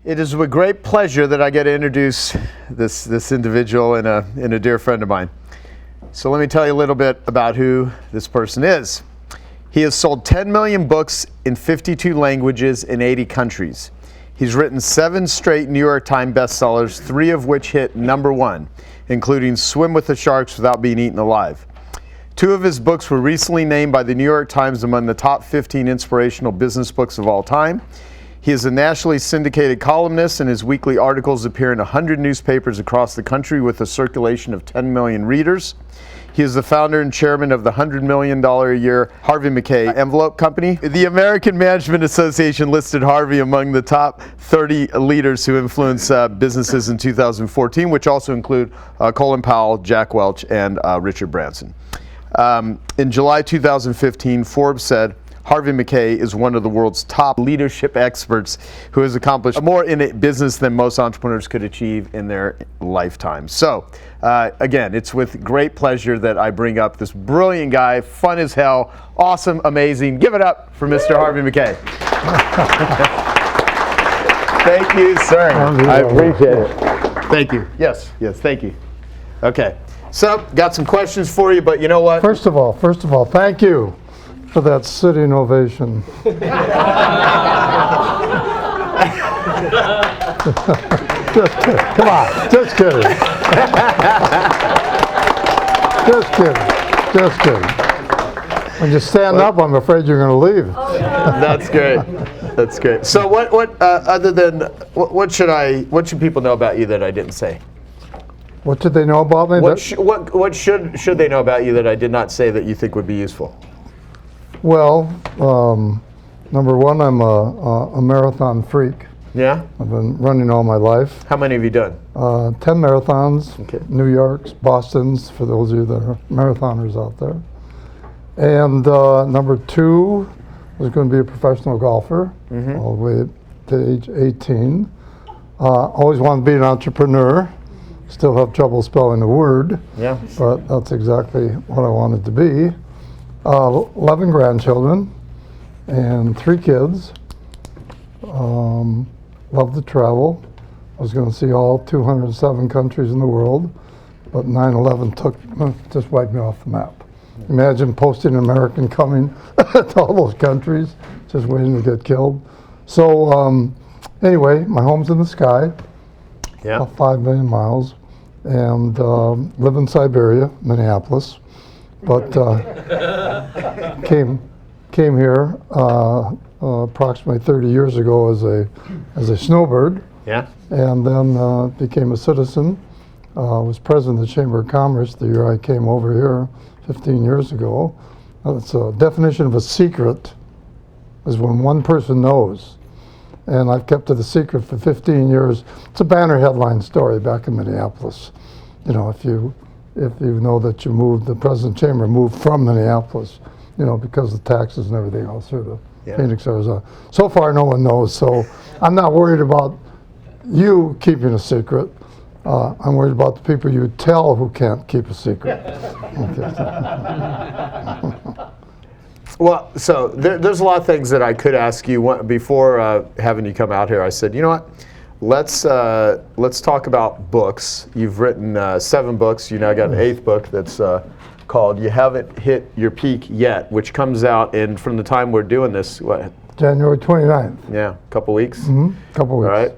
It is with great pleasure that I get to introduce this individual and a dear friend of mine. So let me tell you a little bit about who this person is. He has sold 10 million books in 52 languages in 80 countries. He's written 7 straight New York Times bestsellers, 3 of which hit #1, including Swim with the Sharks Without Being Eaten Alive. 2 of his books were recently named by the New York Times among the top 15 inspirational business books of all time. He is a nationally syndicated columnist, and his weekly articles appear in 100 newspapers across the country with a circulation of 10 million readers. He is the founder and chairman of the $100 million a year Harvey Mackay envelope company. The American Management Association listed Harvey among the top 30 leaders who influence businesses in 2014, which also include Colin Powell, Jack Welch, and Richard Branson. In July 2015, Forbes said, Harvey Mackay is one of the world's top leadership experts who has accomplished more in a business than most entrepreneurs could achieve in their lifetime. So, again, it's with great pleasure that I bring up this brilliant guy, fun as hell, awesome, amazing. Give it up for Mr. Harvey Mackay. Thank you, sir. I appreciate it. Thank you. Yes, thank you. Okay, so got some questions for you, but you know what? First of all, thank you for that sitting ovation. Come on, just kidding. Just kidding. When you stand up, I'm afraid you're going to leave. That's great. So what should people know about you that I didn't say? What should they know about me? What should they know about you that I did not say that you think would be useful? Well, number one, I'm a marathon freak. Yeah? I've been running all my life. How many have you done? 10 marathons, okay. New York's, Boston's, for those of you that are marathoners out there. And number 2 was going to be a professional golfer, all the way to age 18. Always wanted to be an entrepreneur. Still have trouble spelling the word, yeah. But that's exactly what I wanted to be. 11 grandchildren and 3 kids. Love to travel. I was going to see all 207 countries in the world, but 9/11 just wiped me off the map. Imagine posting an American coming to all those countries, just waiting to get killed. So anyway, my home's in the sky, about 5 million miles, and live in Siberia, Minneapolis. But came here approximately 30 years ago as a snowbird. Yeah. And then became a citizen. Was president of the Chamber of Commerce the year I came over here 15 years ago. It's a definition of a secret is when one person knows. And I've kept it a secret for 15 years. It's a banner headline story back in Minneapolis. You know, if you know that the president chamber moved from Minneapolis, because of taxes and everything else here to Phoenix, Arizona. So far, no one knows, so I'm not worried about you keeping a secret. I'm worried about the people you tell who can't keep a secret. Well, so there's a lot of things that I could ask you before having you come out here. I said, you know what? Let's talk about books. You've written 7 books. You now got an 8th book that's called "You Haven't Hit Your Peak Yet," which comes out from the time we're doing this. What? January 29th. Yeah, a couple weeks. Couple weeks. All right.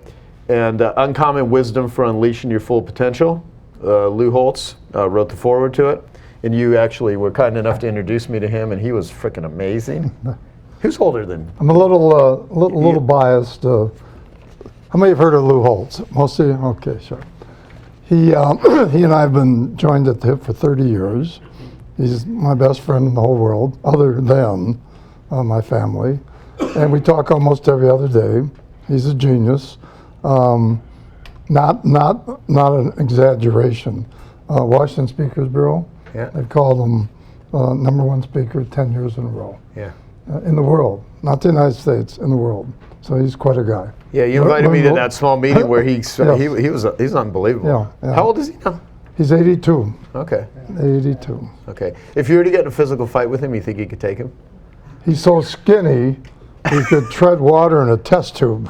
And Uncommon Wisdom for Unleashing Your Full Potential. Lou Holtz wrote the foreword to it, and you actually were kind enough to introduce me to him, and he was freaking amazing. Who's older than? I'm a little biased. How many have heard of Lou Holtz? Most of you? Okay, sure. He and I have been joined at the hip for 30 years. He's my best friend in the whole world, other than my family. And we talk almost every other day. He's a genius. Not an exaggeration. Washington Speakers Bureau, they've called him #1 speaker 10 years in a row. Yeah. In the world, not the United States, in the world. So he's quite a guy. Yeah, you invited me to that small meeting where he's unbelievable. Yeah. How old is he now? He's 82. Okay. 82. Okay. If you were to get in a physical fight with him, you think you could take him? He's so skinny, You could tread water in a test tube.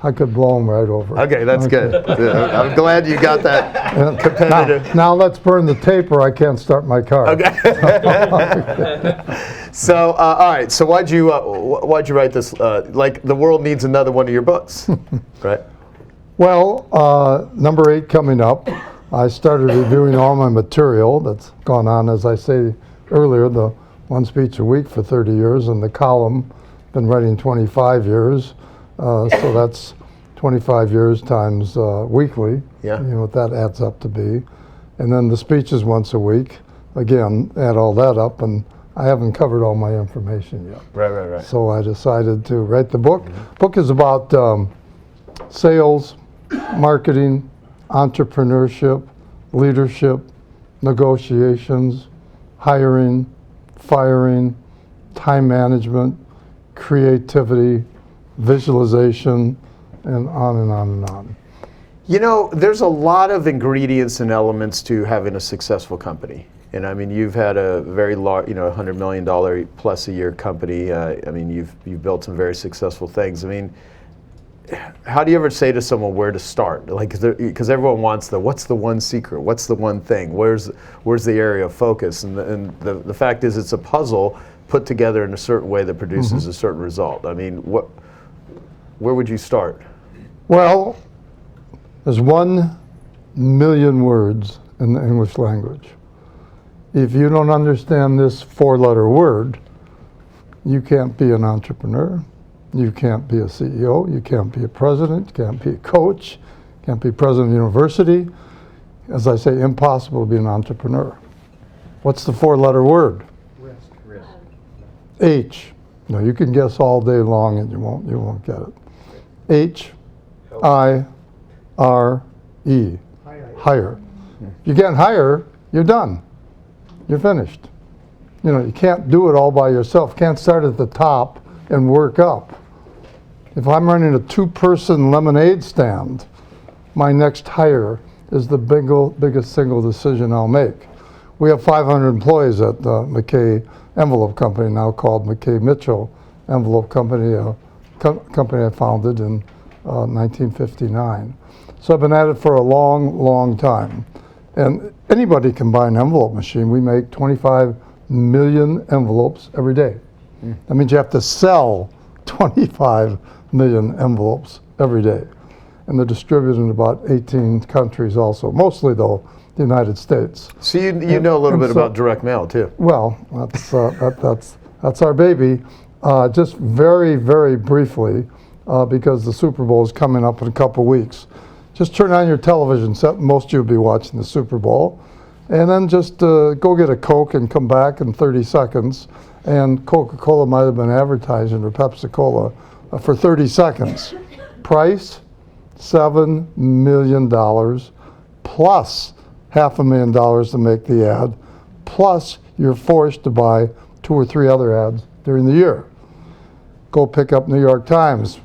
I could blow them right over. Okay, that's good. I'm glad you got that competitive. Now let's burn the tape or I can't start my car. Okay. So, all right. So why'd you write this? Like the world needs another one of your books, right? Well, number 8 coming up. I started reviewing all my material that's gone on, as I say earlier, the one speech a week for 30 years, and the column, been writing 25 years. So that's 25 years times weekly. Yeah. You know what that adds up to be. And then the speeches once a week. Again, add all that up, and I haven't covered all my information yet. Right. So I decided to write the book. Book is about sales, marketing, entrepreneurship, leadership, negotiations, hiring, firing, time management, creativity, visualization, and on and on and on. You know, there's a lot of ingredients and elements to having a successful company. And I mean, you've had a very large, $100 million plus a year company. I mean, you've built some very successful things. I mean, how do you ever say to someone where to start? Like, because everyone wants what's the one secret? What's the one thing? Where's the area of focus? And the fact is, it's a puzzle put together in a certain way that produces a certain result. I mean, where would you start? Well, there's 1 million words in the English language. If you don't understand this 4-letter word, you can't be an entrepreneur. You can't be a CEO, you can't be a president, you can't be a coach, you can't be president of a university. As I say, impossible to be an entrepreneur. What's the 4-letter word? Risk. H. No, you can guess all day long and you won't get it. H-I-R-E. Hire. You can't hire, you're done. You're finished. You can't do it all by yourself. Can't start at the top and work up. If I'm running a 2-person lemonade stand, my next hire is the biggest single decision I'll make. We have 500 employees at the Mackay Envelope Company, now called Mackay Mitchell Envelope Company, a company I founded in 1959. So I've been at it for a long, long time. And anybody can buy an envelope machine. We make 25 million envelopes every day. That means you have to sell 25 million envelopes every day. And they're distributed in about 18 countries also, mostly though the United States. So you know a little bit about direct mail too. Well, that's our baby. Just very, very briefly, because the Super Bowl is coming up in a couple weeks. Just turn on your television set. Most of you will be watching the Super Bowl. And then just go get a Coke and come back in 30 seconds. And Coca-Cola might have been advertising, or Pepsi-Cola, for 30 seconds. Price, $7 million, plus $500,000 to make the ad, plus you're forced to buy 2 or 3 other ads during the year. Go pick up New York Times,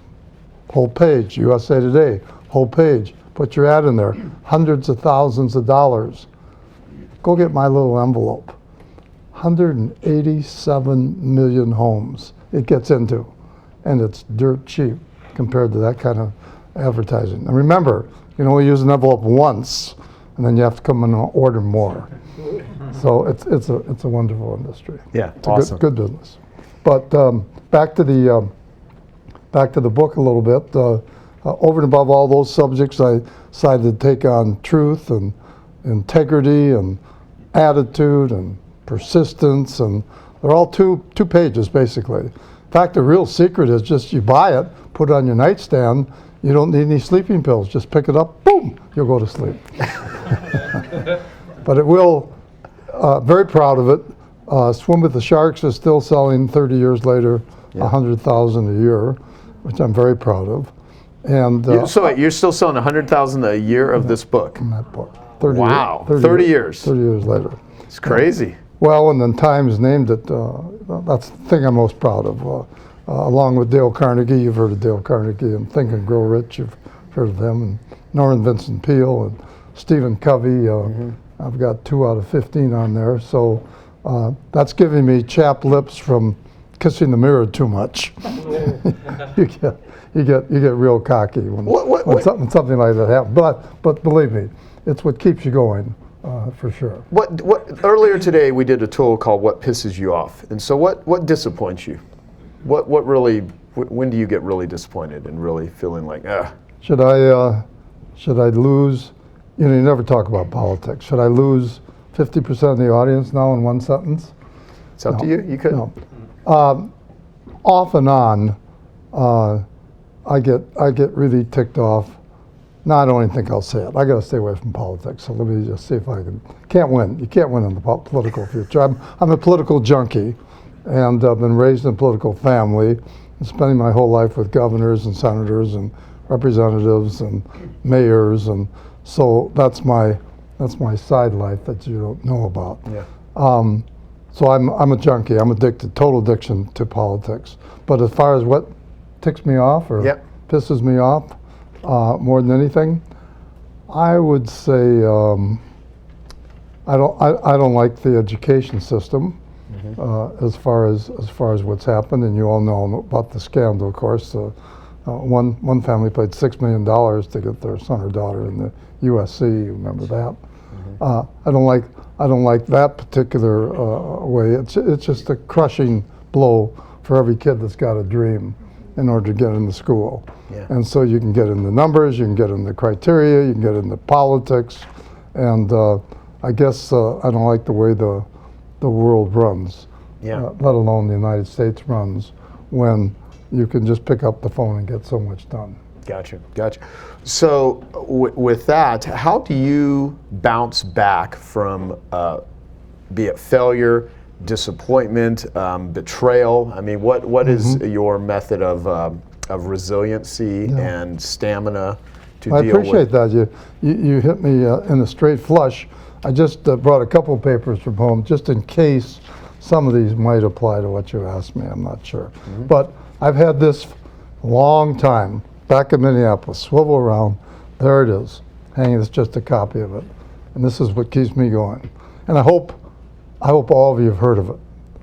whole page, USA Today, whole page, put your ad in there, hundreds of thousands of dollars. Go get my little envelope. 187 million homes it gets into, and it's dirt cheap compared to that kind of advertising. And remember, you can only use an envelope once, and then you have to come and order more. So it's a wonderful industry. Yeah, it's awesome. a good business. But back to the book a little bit. Over and above all those subjects, I decided to take on truth and integrity and attitude and persistence, and they're all two pages basically. In fact, the real secret is just you buy it, put it on your nightstand. You don't need any sleeping pills. Just pick it up, boom, you'll go to sleep. But it will. Very proud of it. Swim with the Sharks is still selling 30 years later, 100,000 a year, which I'm very proud of. And so wait, you're still selling 100,000 a year of this book? in that book. 30 Wow, 30 years. 30 years later. It's crazy. Well, and then Times named it, that's the thing I'm most proud of. Along with Dale Carnegie, you've heard of Dale Carnegie, and Think and Grow Rich, you've heard of them, and Norman Vincent Peale, and Stephen Covey. I've got 2 out of 15 on there. So That's giving me chapped lips from kissing the mirror too much. you get real cocky when something like that happens. But believe me, it's what keeps you going, for sure. What earlier today we did a tool called "What Pisses You Off," and so what disappoints you? What really? When do you get really disappointed and really feeling like, ah? Should I lose? You never talk about politics. Should I lose 50% of the audience now in one sentence? It's up to you. You could. No. Off and on, I get really ticked off. No, I don't even think I'll say it. I got to stay away from politics. So let me just see if I can. Can't win. You can't win in the political future. I'm a political junkie, and I've been raised in a political family, and spending my whole life with governors and senators and representatives and mayors, and so that's my side life that you don't know about. Yeah. So I'm a junkie. I'm addicted, total addiction to politics. But as far as what ticks me off or pisses me off more than anything, I would say I don't like the education system as far as what's happened. And you all know about the scandal, of course. One family paid $6 million to get their son or daughter in the USC. You remember that? I don't like that particular way. It's just a crushing blow for every kid that's got a dream in order to get into school. Yeah. And so you can get in the numbers, you can get in the criteria, you can get in the politics, and I guess I don't like the way the world runs, let alone the United States runs, when you can just pick up the phone and get so much done. Gotcha. So with that, how do you bounce back from, be it failure, disappointment, betrayal? I mean, what is your method of resiliency and stamina to deal with? I appreciate that. You hit me in a straight flush. I just brought a couple of papers from home just in case some of these might apply to what you asked me. I'm not sure. But I've had this long time. Back in Minneapolis, swivel around, there it is, hanging. It's just a copy of it, and this is what keeps me going. And I hope all of you have heard of it.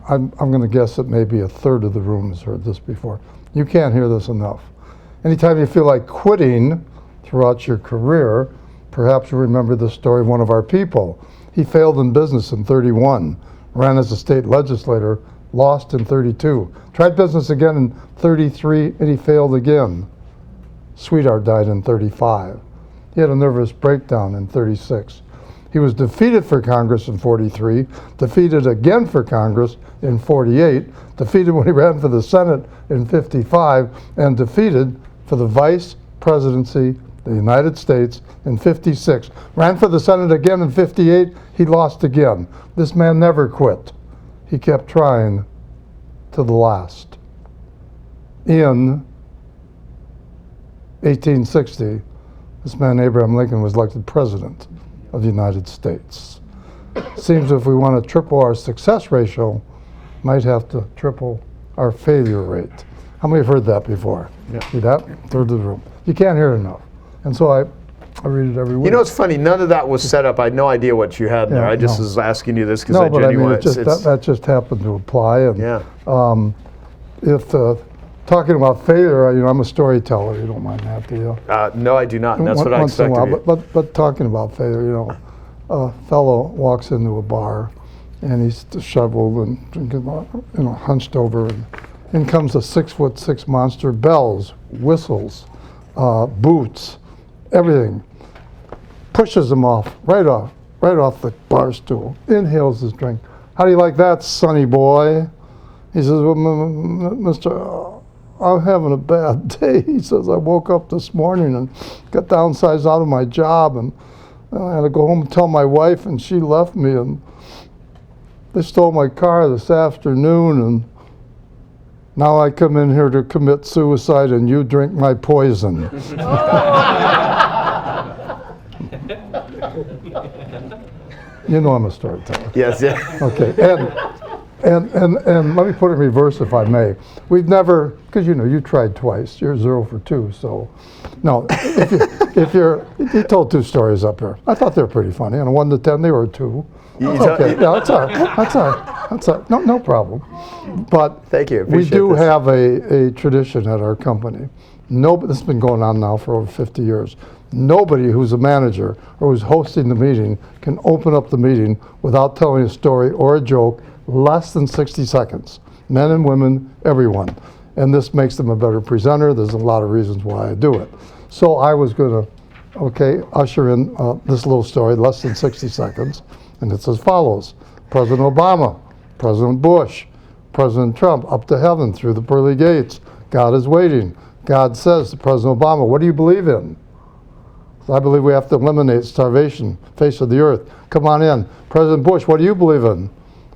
I'm going to guess that maybe a third of the room has heard this before. You can't hear this enough. Anytime you feel like quitting throughout your career, perhaps you remember the story of one of our people. He failed in business in 31, ran as a state legislator, lost in 32, tried business again in 33, and he failed again. Sweetheart died in 35. He had a nervous breakdown in 36. He was defeated for Congress in 43, defeated again for Congress in 48, defeated when he ran for the Senate in 55, and defeated for the vice presidency of the United States in 56. Ran for the Senate again in 58, he lost again. This man never quit. He kept trying to the last. In 1860, this man Abraham Lincoln was elected president of the United States. Seems if we want to triple our success ratio, might have to triple our failure rate. How many have heard that before? See that? Third of the room. You can't hear it enough. And so I read it every week. You know, it's funny. None of that was set up. I had no idea what you had in there. I just was asking you this because I genuinely. That just happened to apply. And if talking about failure, I'm a storyteller. You don't mind that, do you? No, I do not. And that's what I expect of you. But talking about failure, a fellow walks into a bar, and he's disheveled and drinking, hunched over, and in comes a 6'6" monster, bells, whistles, boots, everything. Pushes him right off the bar stool. Inhales his drink. How do you like that, sonny boy? He says, well, Mr. I'm having a bad day. He says, I woke up this morning and got downsized out of my job, and I had to go home and tell my wife, and she left me, and they stole my car this afternoon, and now I come in here to commit suicide, and you drink my poison. You know I'm a storyteller. Yes, yeah. Okay, and let me put it in reverse, if I may. We've never, because you tried twice. You're 0 for 2, so no. If you told 2 stories up here. I thought they were pretty funny. On a 1 to 10, they were 2. It's okay. Yeah, that's all right. That's all right. No problem. But Thank you. We Appreciate do this. have a tradition at our company. This has been going on now for over 50 years. Nobody who's a manager or who's hosting the meeting can open up the meeting without telling a story or a joke less than 60 seconds. Men and women, everyone. And this makes them a better presenter. There's a lot of reasons why I do it. So I was going to, usher in this little story, less than 60 seconds. And it's as follows. President Obama, President Bush, President Trump, up to heaven through the pearly gates. God is waiting. God says to President Obama, what do you believe in? I believe we have to eliminate starvation, face of the earth. Come on in. President Bush, what do you believe in?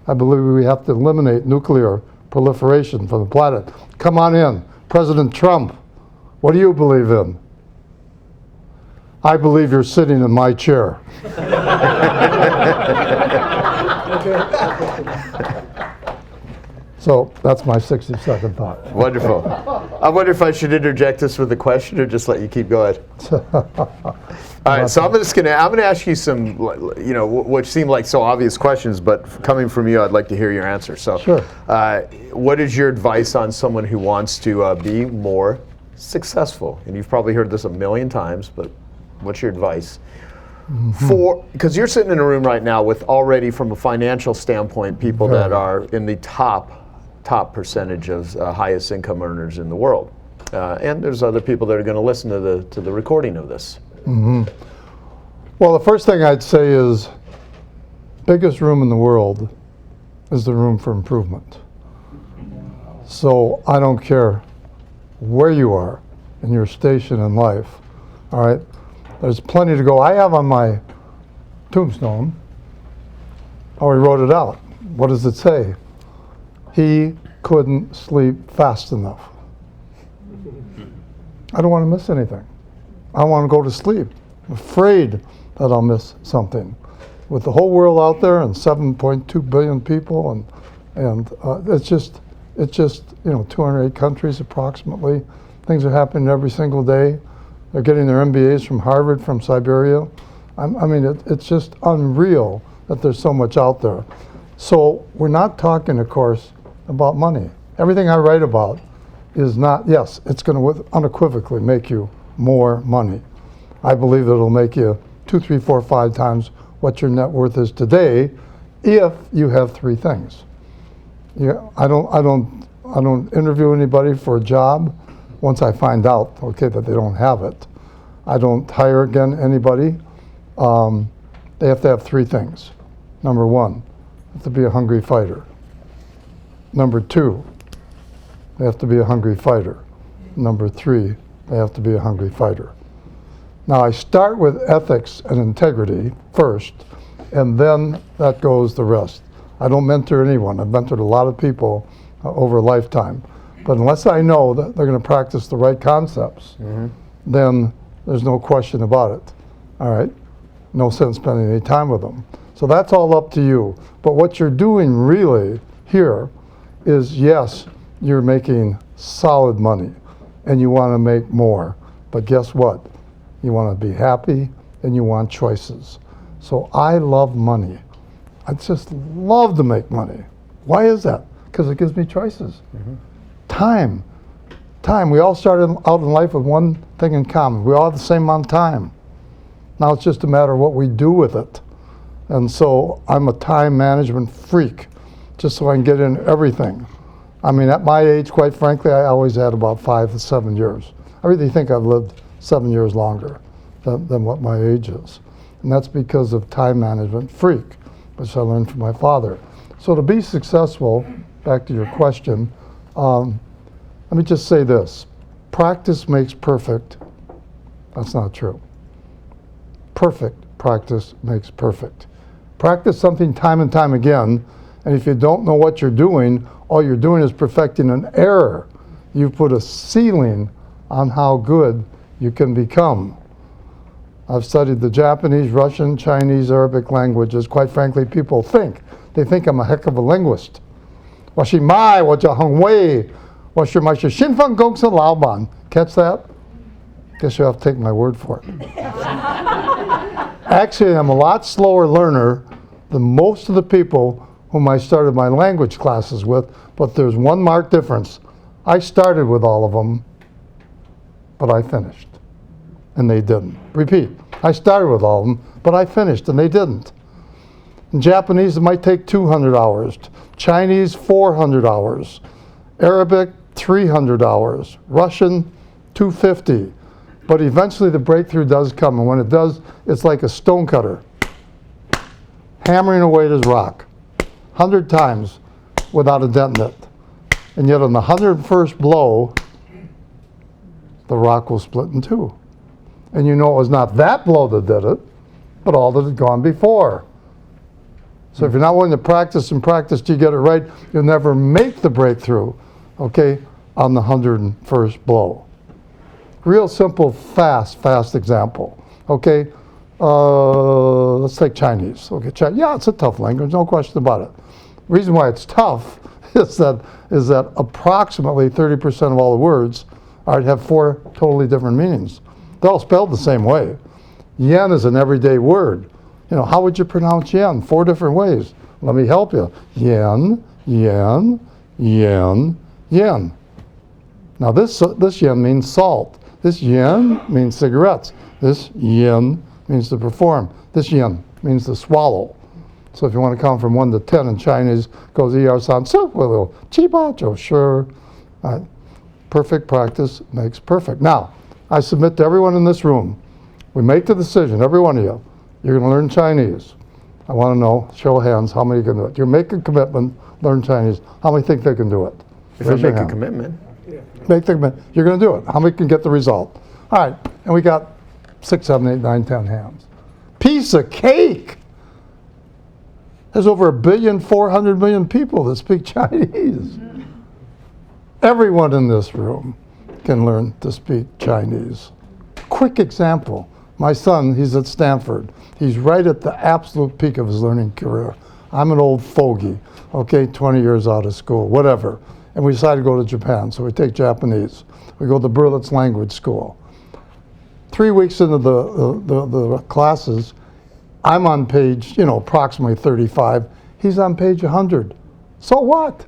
I believe we have to eliminate nuclear proliferation from the planet. Come on in. President Trump, what do you believe in? I believe you're sitting in my chair. So that's my 60-second thought. Wonderful. I wonder if I should interject this with a question or just let you keep going. All right, so I'm gonna ask you some, which seem like so obvious questions, but coming from you, I'd like to hear your answer. So, sure. What is your advice on someone who wants to be more successful? And you've probably heard this a million times, but what's your advice? Because you're sitting in a room right now with already, from a financial standpoint, people that are in the top percentage of highest income earners in the world, and there's other people that are going to listen to the recording of this. Well, the first thing I'd say is, biggest room in the world is the room for improvement. So I don't care where you are in your station in life. All right, there's plenty to go. I have on my tombstone, I already wrote it out. What does it say? He couldn't sleep fast enough. I don't want to miss anything. I want to go to sleep. I'm afraid that I'll miss something. With the whole world out there and 7.2 billion people, and it's just 208 countries approximately. Things are happening every single day. They're getting their MBAs from Harvard, from Siberia. It's just unreal that there's so much out there. So we're not talking, of course, about money. Everything I write about is not, yes, it's going to unequivocally make you more money. I believe that it'll make you 2, 3, 4, 5 times what your net worth is today if you have 3 things. I don't interview anybody for a job once I find out, that they don't have it. I don't hire again anybody. They have to have 3 things. Number 1, they have to be a hungry fighter. Number 2, they have to be a hungry fighter. Number 3, they have to be a hungry fighter. Now I start with ethics and integrity first, and then that goes the rest. I don't mentor anyone. I've mentored a lot of people over a lifetime. But unless I know that they're going to practice the right concepts, then there's no question about it. All right? No sense spending any time with them. So that's all up to you. But what you're doing really here is, yes, you're making solid money and you want to make more. But guess what? You want to be happy and you want choices. So I love money. I just love to make money. Why is that? Because it gives me choices. Time. We all started out in life with one thing in common. We all have the same amount of time. Now it's just a matter of what we do with it. And so I'm a time management freak, just so I can get in everything. At my age, quite frankly, I always had about 5 to 7 years. I really think I've lived 7 years longer than what my age is. And that's because of time management freak, which I learned from my father. So to be successful, back to your question, let me just say this. Practice makes perfect. That's not true. Perfect practice makes perfect. Practice something time and time again, and if you don't know what you're doing, all you're doing is perfecting an error. You put a ceiling on how good you can become. I've studied the Japanese, Russian, Chinese, Arabic languages. Quite frankly, people think I'm a heck of a linguist. Catch that? Guess you have to take my word for it. Actually, I'm a lot slower learner than most of the people whom I started my language classes with, but there's one marked difference. I started with all of them, but I finished, and they didn't. Repeat, I started with all of them, but I finished, and they didn't. In Japanese, it might take 200 hours. Chinese, 400 hours. Arabic, 300 hours. Russian, 250. But eventually the breakthrough does come, and when it does, it's like a stone cutter, hammering away at his rock, 100 times without a dent in it. And yet on the 101st blow, the rock will split in two. And you know it was not that blow that did it, but all that had gone before. So if you're not willing to practice and practice till you get it right, you'll never make the breakthrough, okay, on the 101st blow. Real simple, fast example, okay? Let's take Chinese. Okay, yeah, it's a tough language, no question about it. The reason why it's tough is that approximately 30% of all the words have 4 totally different meanings. They're all spelled the same way. Yen is an everyday word. You know, how would you pronounce yen? 4 different ways. Let me help you. Yen, yen, yen, yen. Now this yen means salt. This yen means cigarettes. This yen means to perform. This yen means to swallow. So if you want to count from 1 to 10 in Chinese, goes er san su with a little chi ba zhou shi. Perfect practice makes perfect. Now, I submit to everyone in this room, we make the decision, every one of you, you're going to learn Chinese. I want to know, show of hands, how many can do it. You make a commitment, learn Chinese. How many think they can do it? If I make a commitment. Make the commitment. You're going to do it. How many can get the result? All right, and we got 6, 7, 8, 9, 10 hands. Piece of cake. There's over 1,400,000,000 people that speak Chinese. Everyone in this room can learn to speak Chinese. Quick example. My son, he's at Stanford. He's right at the absolute peak of his learning career. I'm an old fogey, okay, 20 years out of school, whatever. And we decided to go to Japan, so we take Japanese. We go to Berlitz Language School. 3 weeks into the classes, I'm on page, approximately 35. He's on page 100. So what?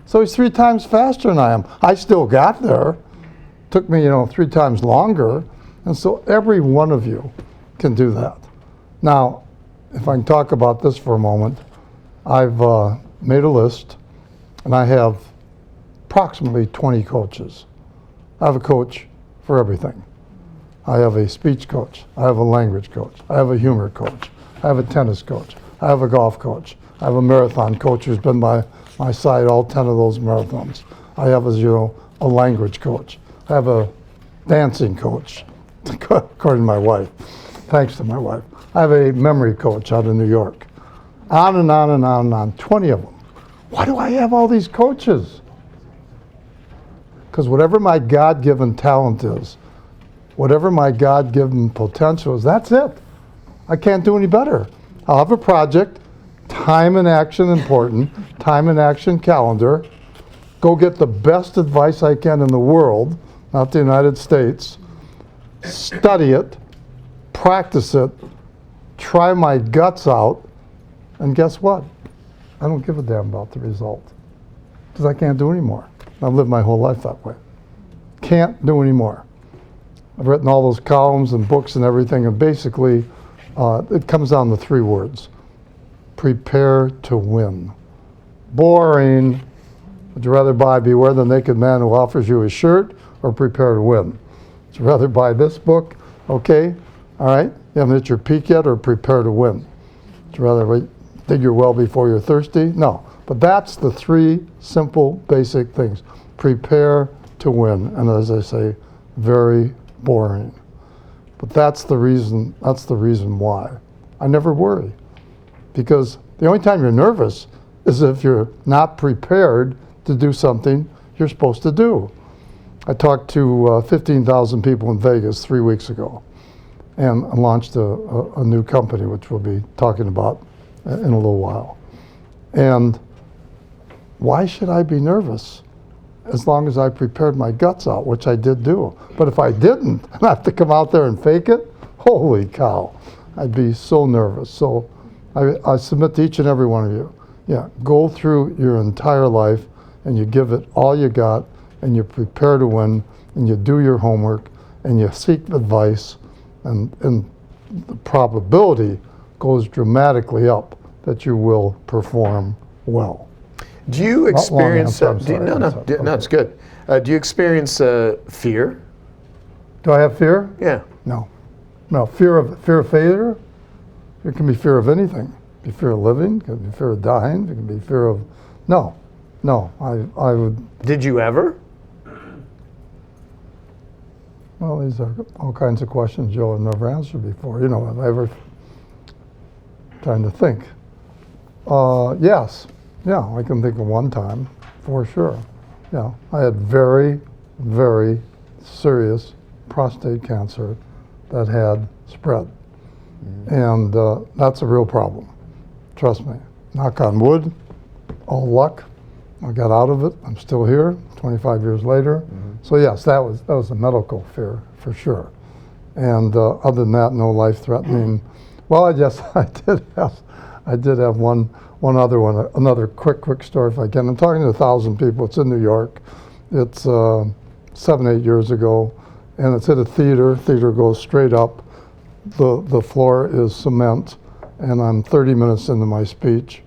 So he's 3 times faster than I am. I still got there. Took me, 3 times longer. And so every one of you can do that. Now, if I can talk about this for a moment, I've made a list, and I have approximately 20 coaches. I have a coach for everything. I have a speech coach. I have a language coach. I have a humor coach. I have a tennis coach. I have a golf coach. I have a marathon coach who's been by my side all 10 of those marathons. I have, as you know, a language coach. I have a dancing coach, according to my wife, thanks to my wife. I have a memory coach out in New York. On and on and on and on, 20 of them. Why do I have all these coaches? Because whatever my God-given talent is, whatever my God-given potential is, that's it. I can't do any better. I'll have a project, time and action important, time and action calendar, go get the best advice I can in the world, not the United States, study it, practice it, try my guts out, and guess what? I don't give a damn about the result because I can't do anymore. I've lived my whole life that way. Can't do anymore. I've written all those columns and books and everything, and basically it comes down to 3 words. Prepare to win. Boring. Would you rather buy Beware the Naked Man Who Offers You a Shirt or Prepare to Win? Would you rather buy this book? Okay, all right. You haven't hit your peak yet, or Prepare to Win? Would you rather dig your well before you're thirsty? No. But that's the 3 simple, basic things. Prepare to win. And as I say, very boring. But that's the reason why. I never worry. Because the only time you're nervous is if you're not prepared to do something you're supposed to do. I talked to 15,000 people in Vegas 3 weeks ago and launched a new company, which we'll be talking about in a little while. And why should I be nervous as long as I prepared my guts out, which I did do? But if I didn't, and I have to come out there and fake it, holy cow, I'd be so nervous. So I submit to each and every one of you, yeah, go through your entire life and you give it all you got and you prepare to win and you do your homework and you seek advice, and the probability goes dramatically up that you will perform well. Do you experience, I'm sorry, no, it's good. Do you experience fear? Do I have fear? Yeah. No. No, fear of failure? It can be fear of anything. It can be fear of living, it can be fear of dying, it can be fear of, no, I would. Did you ever? Well, these are all kinds of questions Joe have never answered before. You know, have I ever, trying to think. Yes, yeah, I can think of one time, for sure. Yeah, I had very, very serious prostate cancer that had spread. And that's a real problem, trust me. Knock on wood, all luck. I got out of it, I'm still here, 25 years later. So yes, that was a medical fear, for sure. And other than that, no life-threatening. Well, I did have one other one, another quick story if I can. I'm talking to 1,000 people, it's in New York. It's 7-8 years ago, and it's at a theater. Theater goes straight up. The floor is cement, and I'm 30 minutes into my speech,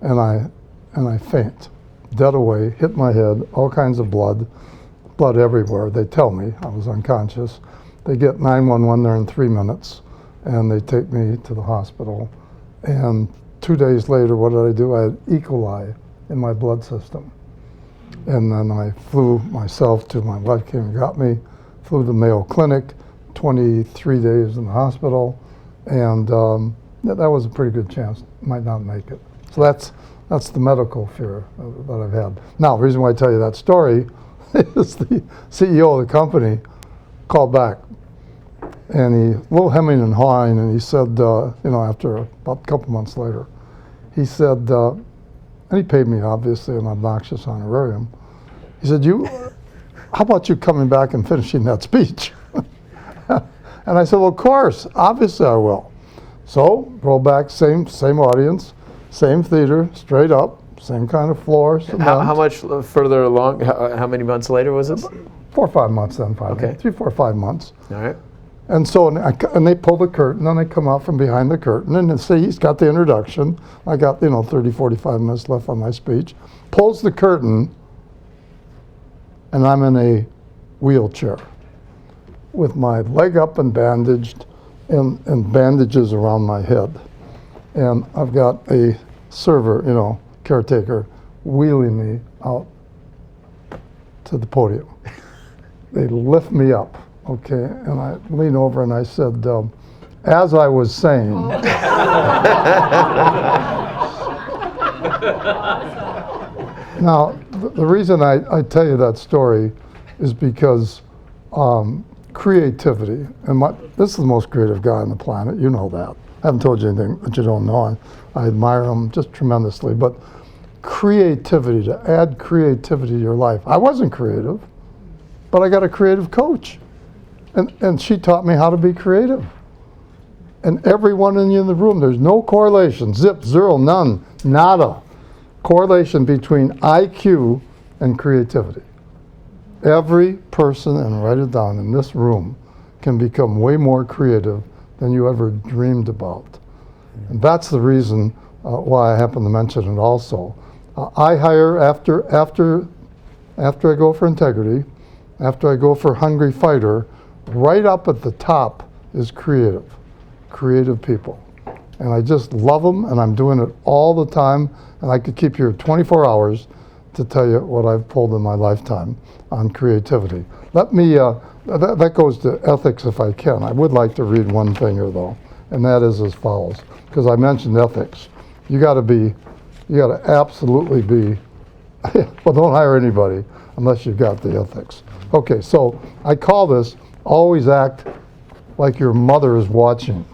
and I faint, dead away, hit my head, all kinds of blood everywhere. They tell me I was unconscious. They get 911 there in 3 minutes, and they take me to the hospital. And 2 days later, what did I do? I had E. coli in my blood system. And then I flew myself to, my wife came and got me, flew to the Mayo Clinic, 23 days in the hospital, and that was a pretty good chance, might not make it. So that's the medical fear that I've had. Now, the reason why I tell you that story is the CEO of the company called back, and he, a little hemming and hawing, and he said, after about a couple months later, he said, and he paid me obviously an obnoxious honorarium. He said, how about you coming back and finishing that speech? And I said, well, of course, obviously I will. So, roll back, same audience, same theater, straight up, same kind of floor. How much further along, how many months later was this? 4 or 5 months then, finally. Okay. 3, 4, 5 months. All right. And so, and they pull the curtain, and I come out from behind the curtain, and they say, he's got the introduction. I got, 30, 45 minutes left on my speech. Pulls the curtain, and I'm in a wheelchair with my leg up and bandaged, and bandages around my head. And I've got a server, caretaker, wheeling me out to the podium. They lift me up, okay, and I lean over and I said, as I was saying, now, the reason I tell you that story is because creativity, and this is the most creative guy on the planet, you know that. I haven't told you anything that you don't know. I admire him just tremendously, but creativity, to add creativity to your life. I wasn't creative, but I got a creative coach, and she taught me how to be creative. And everyone in the room, there's no correlation, zip, zero, none, nada, correlation between IQ and creativity. Every person, and write it down, in this room can become way more creative than you ever dreamed about. And that's the reason why I happen to mention it also. I hire after I go for integrity, after I go for hungry fighter, right up at the top is creative people. And I just love them, and I'm doing it all the time, and I could keep you 24 hours to tell you what I've pulled in my lifetime on creativity. Let me, that goes to ethics if I can. I would like to read one thing here though, and that is as follows, because I mentioned ethics. You gotta absolutely be, well, don't hire anybody unless you've got the ethics. Okay, so I call this, always act like your mother is watching.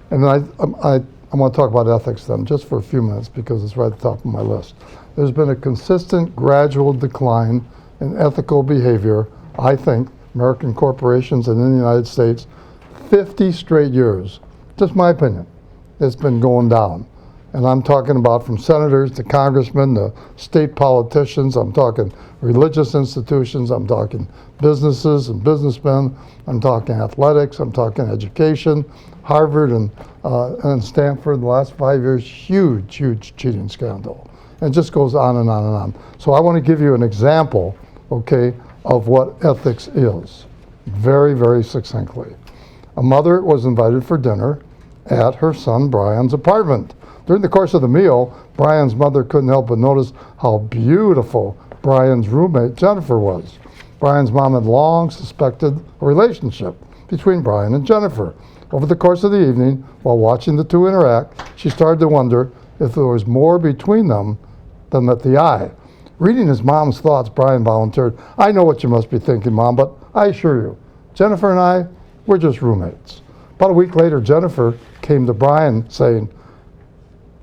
And then I want to talk about ethics then, just for a few minutes, because it's right at the top of my list. There's been a consistent, gradual decline in ethical behavior, I think, American corporations and in the United States, 50 straight years. Just my opinion. it's been going down. And I'm talking about from senators to congressmen to state politicians. I'm talking religious institutions. I'm talking businesses and businessmen. I'm talking athletics. I'm talking education. Harvard and Stanford, the last 5 years, huge, huge cheating scandal. And it just goes on and on and on. So I want to give you an example, okay, of what ethics is, very, very succinctly. A mother was invited for dinner at her son Brian's apartment. During the course of the meal, Brian's mother couldn't help but notice how beautiful Brian's roommate Jennifer was. Brian's mom had long suspected a relationship between Brian and Jennifer. Over the course of the evening, while watching the two interact, she started to wonder if there was more between them than met the eye. Reading his mom's thoughts, Brian volunteered, "I know what you must be thinking, Mom, but I assure you, Jennifer and I, we're just roommates." About a week later, Jennifer came to Brian saying,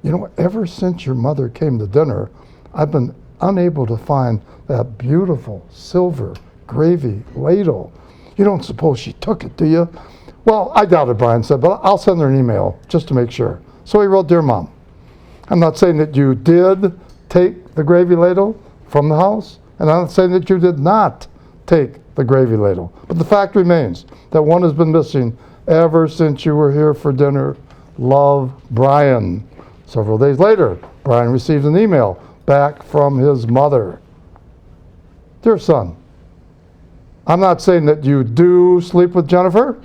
"You know, ever since your mother came to dinner, I've been unable to find that beautiful silver gravy ladle. You don't suppose she took it, do you?" "Well, I doubt it," Brian said, "but I'll send her an email just to make sure." So he wrote, "Dear Mom, I'm not saying that you did take the gravy ladle from the house, and I'm not saying that you did not take the gravy ladle. But the fact remains that one has been missing ever since you were here for dinner. Love, Brian." Several days later, Brian received an email back from his mother. "Dear son, I'm not saying that you do sleep with Jennifer,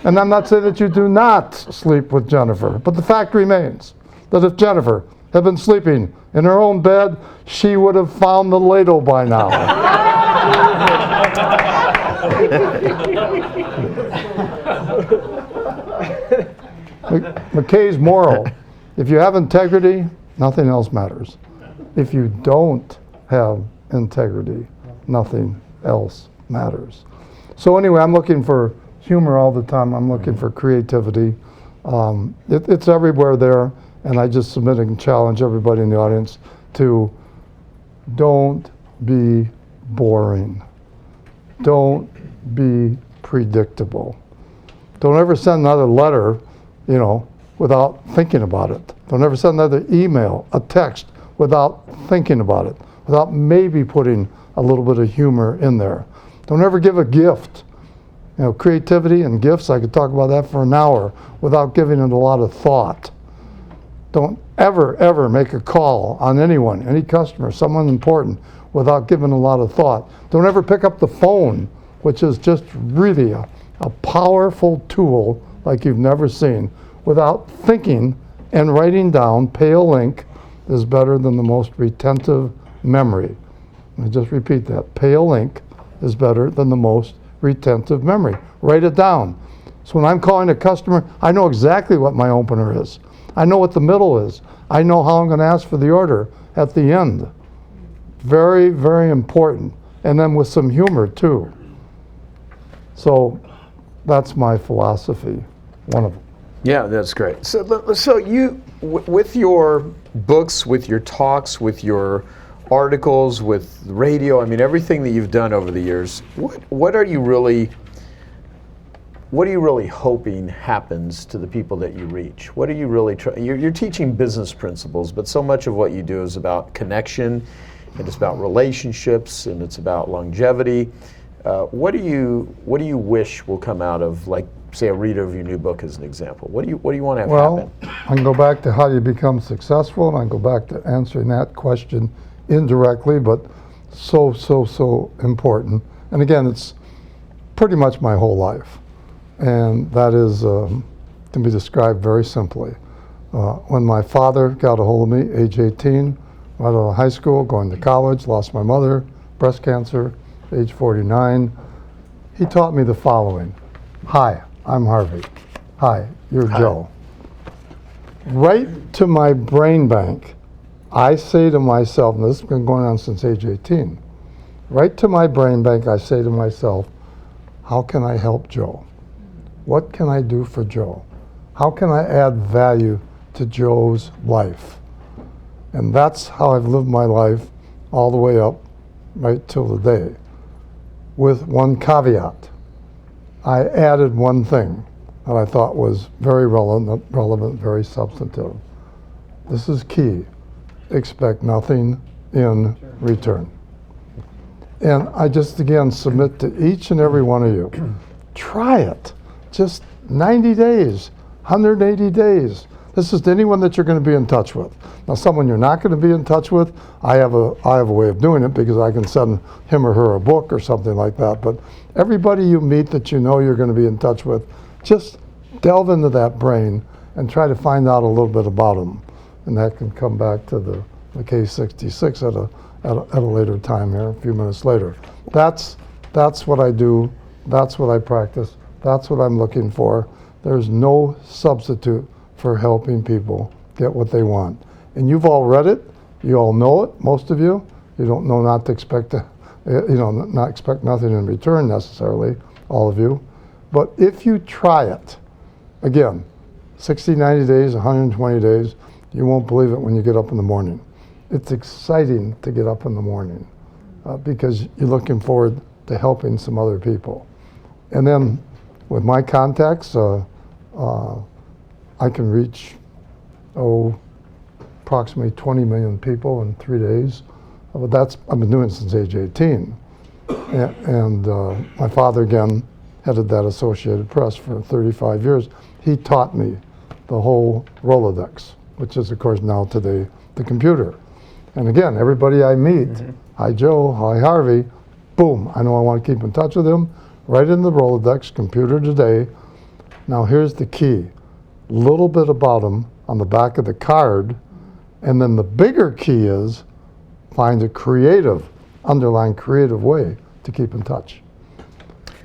and I'm not saying that you do not sleep with Jennifer, but the fact remains that if Jennifer had been sleeping in her own bed, she would have found the ladle by now." McKay's moral: if you have integrity, nothing else matters. If you don't have integrity, nothing else matters. So anyway, I'm looking for humor all the time. I'm looking for creativity. It's everywhere there, and I just submit and challenge everybody in the audience to don't be boring. Don't be predictable. Don't ever send another letter, without thinking about it. Don't ever send another email, a text, without thinking about it, without maybe putting a little bit of humor in there. Don't ever give a gift. Creativity and gifts, I could talk about that for an hour without giving it a lot of thought. Don't ever make a call on anyone, any customer, someone important, without giving a lot of thought. Don't ever pick up the phone, which is just really a powerful tool like you've never seen, without thinking and writing down. Pale ink is better than the most retentive memory. Let me just repeat that. Pale ink is better than the most retentive memory. Write it down. So when I'm calling a customer, I know exactly what my opener is. I know what the middle is. I know how I'm going to ask for the order at the end. Very, very important. And then with some humor too. So that's my philosophy, one of them. Yeah, that's great. So you, with your books, with your talks, with your articles, with radio, everything that you've done over the years, what are you really hoping happens to the people that you reach? What are you really trying? You're teaching business principles, but so much of what you do is about connection, and it's about relationships, and it's about longevity. What do you wish will come out of, like, say, a reader of your new book as an example? What do you want to have happen? I can go back to how you become successful, and I can go back to answering that question indirectly, but so important. And again, it's pretty much my whole life. And that is, can be described very simply. When my father got a hold of me, age 18, right out of high school, going to college, lost my mother, breast cancer, age 49, he taught me the following. Hi, I'm Harvey. Hi, you're Joe. Right to my brain bank, I say to myself, and this has been going on since age 18, right to my brain bank, I say to myself, how can I help Joe? What can I do for Joe? How can I add value to Joe's life? And that's how I've lived my life all the way up right till the day, with one caveat. I added one thing. that I thought was very relevant, very substantive. This is key. Expect nothing in return. And I just, again, submit to each and every one of you, try it. Just 90 days, 180 days. This is to anyone that you're going to be in touch with. Now, someone you're not going to be in touch with, I have a way of doing it because I can send him or her a book or something like that. But everybody you meet that you know you're going to be in touch with, just delve into that brain and try to find out a little bit about them. And that can come back to the case 66 at a later time here, a few minutes later. That's what I do. That's what I practice. That's what I'm looking for. There's no substitute for helping people get what they want. And you've all read it. You all know it, most of you. You don't know not to expect not expect nothing in return necessarily, all of you. But if you try it, again, 60, 90 days, 120 days, you won't believe it when you get up in the morning. It's exciting to get up in the morning because you're looking forward to helping some other people. And then with my contacts, I can reach, approximately 20 million people in 3 days. But I've been doing it since age 18. And my father, again, headed that Associated Press for 35 years. He taught me the whole Rolodex, which is, of course, now today the computer. And again, everybody I meet, hi Joe, hi Harvey, boom, I know I want to keep in touch with him, right in the Rolodex, computer today. Now here's the key, little bit about him on the back of the card, and then the bigger key is find a underlying creative way to keep in touch.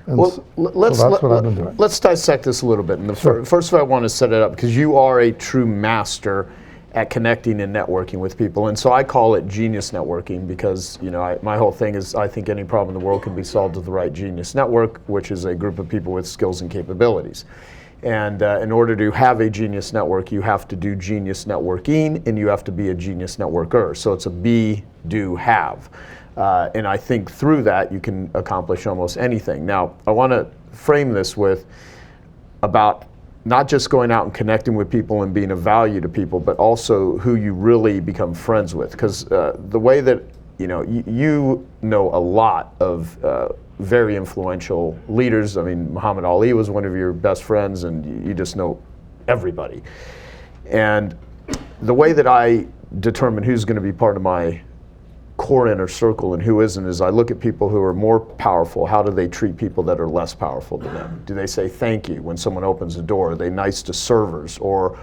And well, so that's what I've been doing. Let's dissect this a little bit. And first of all, I want to set it up because you are a true master at connecting and networking with people. And so I call it genius networking because, my whole thing is I think any problem in the world can be solved with the right genius network, which is a group of people with skills and capabilities. And in order to have a genius network, you have to do genius networking and you have to be a genius networker. So it's a be, do, have. And I think through that you can accomplish almost anything. Now, I want to frame this with about not just going out and connecting with people and being of value to people, but also who you really become friends with. Because the way that, you know a lot of very influential leaders. I mean, Muhammad Ali was one of your best friends, and you just know everybody. And the way that I determine who's going to be part of my core inner circle and who isn't is I look at people who are more powerful. How do they treat people that are less powerful than them? Do they say thank you when someone opens the door? Are they nice to servers? Or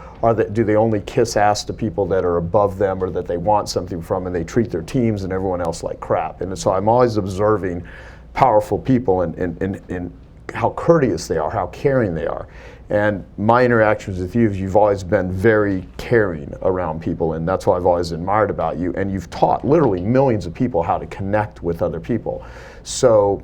do they only kiss ass to people that are above them or that they want something from, and they treat their teams and everyone else like crap? And so I'm always observing powerful people and how courteous they are, how caring they are. And my interactions with you've always been very caring around people, and that's what I've always admired about you. And you've taught literally millions of people how to connect with other people. So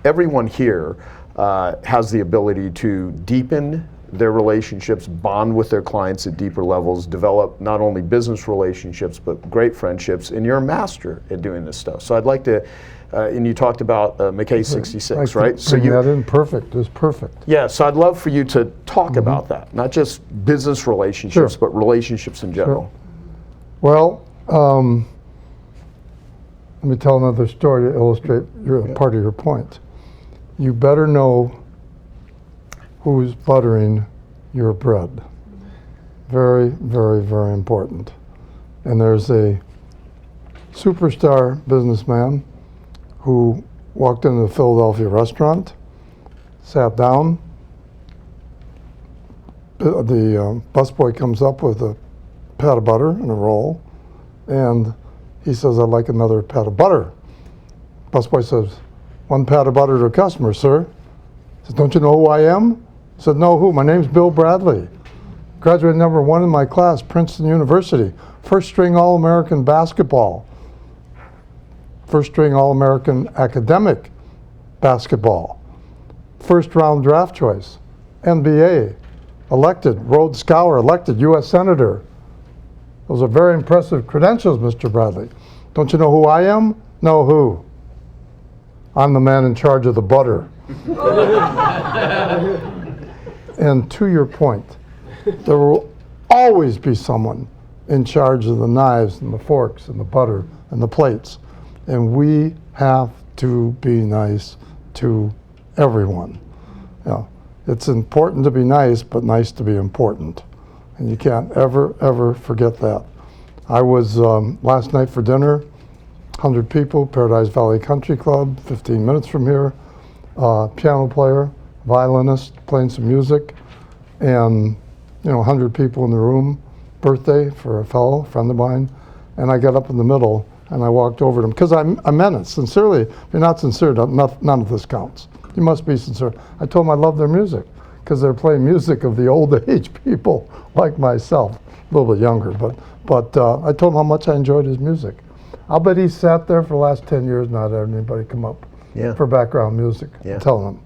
everyone here has the ability to deepen their relationships, bond with their clients at deeper levels, develop not only business relationships, but great friendships. And you're a master at doing this stuff. So I'd like to, and you talked about Mackay 66, right? So you that in perfect. It was perfect. Yeah, so I'd love for you to talk about that, not just business relationships, but relationships in general. Well, let me tell another story to illustrate part of your point. You better know who's buttering your bread. Very, very, very important. And there's a superstar businessman who walked into a Philadelphia restaurant, sat down. The busboy comes up with a pat of butter and a roll, and he says, "I'd like another pat of butter." Busboy says, "One pat of butter to a customer, sir." He says, "Don't you know who I am?" He said, "No, who? My name's Bill Bradley. Graduated #1 in my class, Princeton University. First string All-American basketball. First string All-American academic basketball. First round draft choice, NBA, elected, Rhodes Scholar, elected U.S. Senator. Those are very impressive credentials, Mr. Bradley. Don't you know who I am? No, who? I'm the man in charge of the butter." And to your point, there will always be someone in charge of the knives and the forks and the butter and the plates. And we have to be nice to everyone. It's important to be nice, but nice to be important. And you can't ever forget that. I was last night for dinner, 100 people, Paradise Valley Country Club, 15 minutes from here, piano player, violinist, playing some music, and 100 people in the room, birthday for a fellow, friend of mine, and I got up in the middle and I walked over to him, because I meant it sincerely. If you're not sincere, none of this counts. You must be sincere. I told them I love their music, because they're playing music of the old age people like myself, a little bit younger, but I told him how much I enjoyed his music. I'll bet he sat there for the last 10 years not having anybody come up for background music, telling him.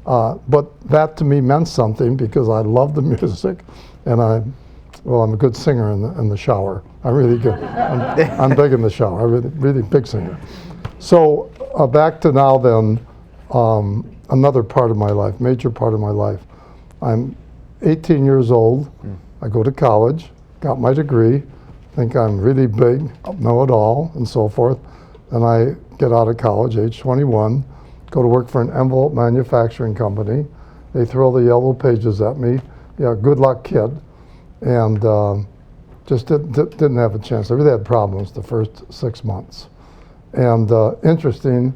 But that to me meant something, because I love the music, and I'm a good singer in the shower. I'm really good. I'm big in the shower. I'm really big singer. So back to now then, another part of my life, major part of my life. I'm 18 years old. I go to college, got my degree, think I'm really big, know it all, and so forth. Then I get out of college, age 21, go to work for an envelope manufacturing company. They throw the yellow pages at me. Yeah, good luck, kid. And just didn't have a chance. I really had problems the first 6 months. And interesting,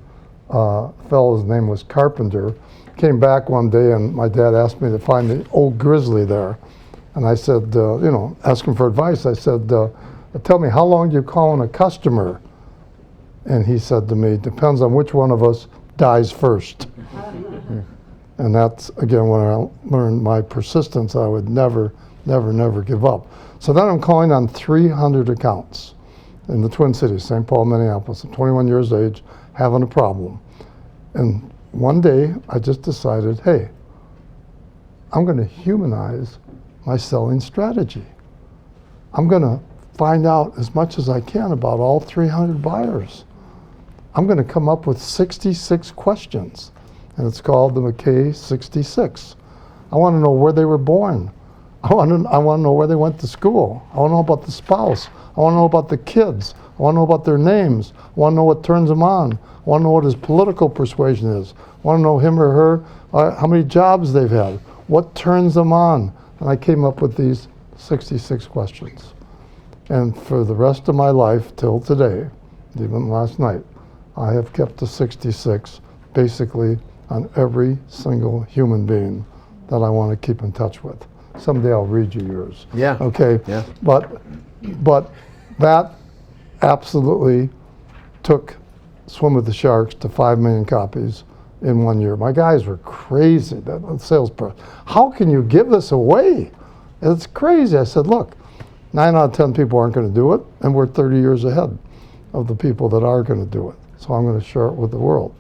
fellow's name was Carpenter. Came back one day and my dad asked me to find the old grizzly there. And I said, ask him for advice. I said, tell me, how long do you call on a customer? And he said to me, depends on which one of us dies first. And that's, again, when I learned my persistence, I would never give up. So then I'm calling on 300 accounts in the Twin Cities, St. Paul, Minneapolis. I'm 21 years of age, having a problem. And one day, I just decided, hey, I'm going to humanize my selling strategy. I'm going to find out as much as I can about all 300 buyers. I'm going to come up with 66 questions, and it's called the Mackay 66. I want to know where they were born. I want to know where they went to school. I want to know about the spouse. I want to know about the kids. I want to know about their names. I want to know what turns them on. I want to know what his political persuasion is. I want to know him or her, how many jobs they've had, what turns them on. And I came up with these 66 questions. And for the rest of my life till today, even last night, I have kept the 66 basically on every single human being that I want to keep in touch with. Someday I'll read you yours. Yeah. Okay. Yeah. But that absolutely took Swim with the Sharks to 5 million copies in 1 year. My guys were crazy, that salesperson. How can you give this away? It's crazy. I said, look, 9 out of 10 people aren't going to do it, and we're 30 years ahead of the people that are going to do it. So I'm going to share it with the world,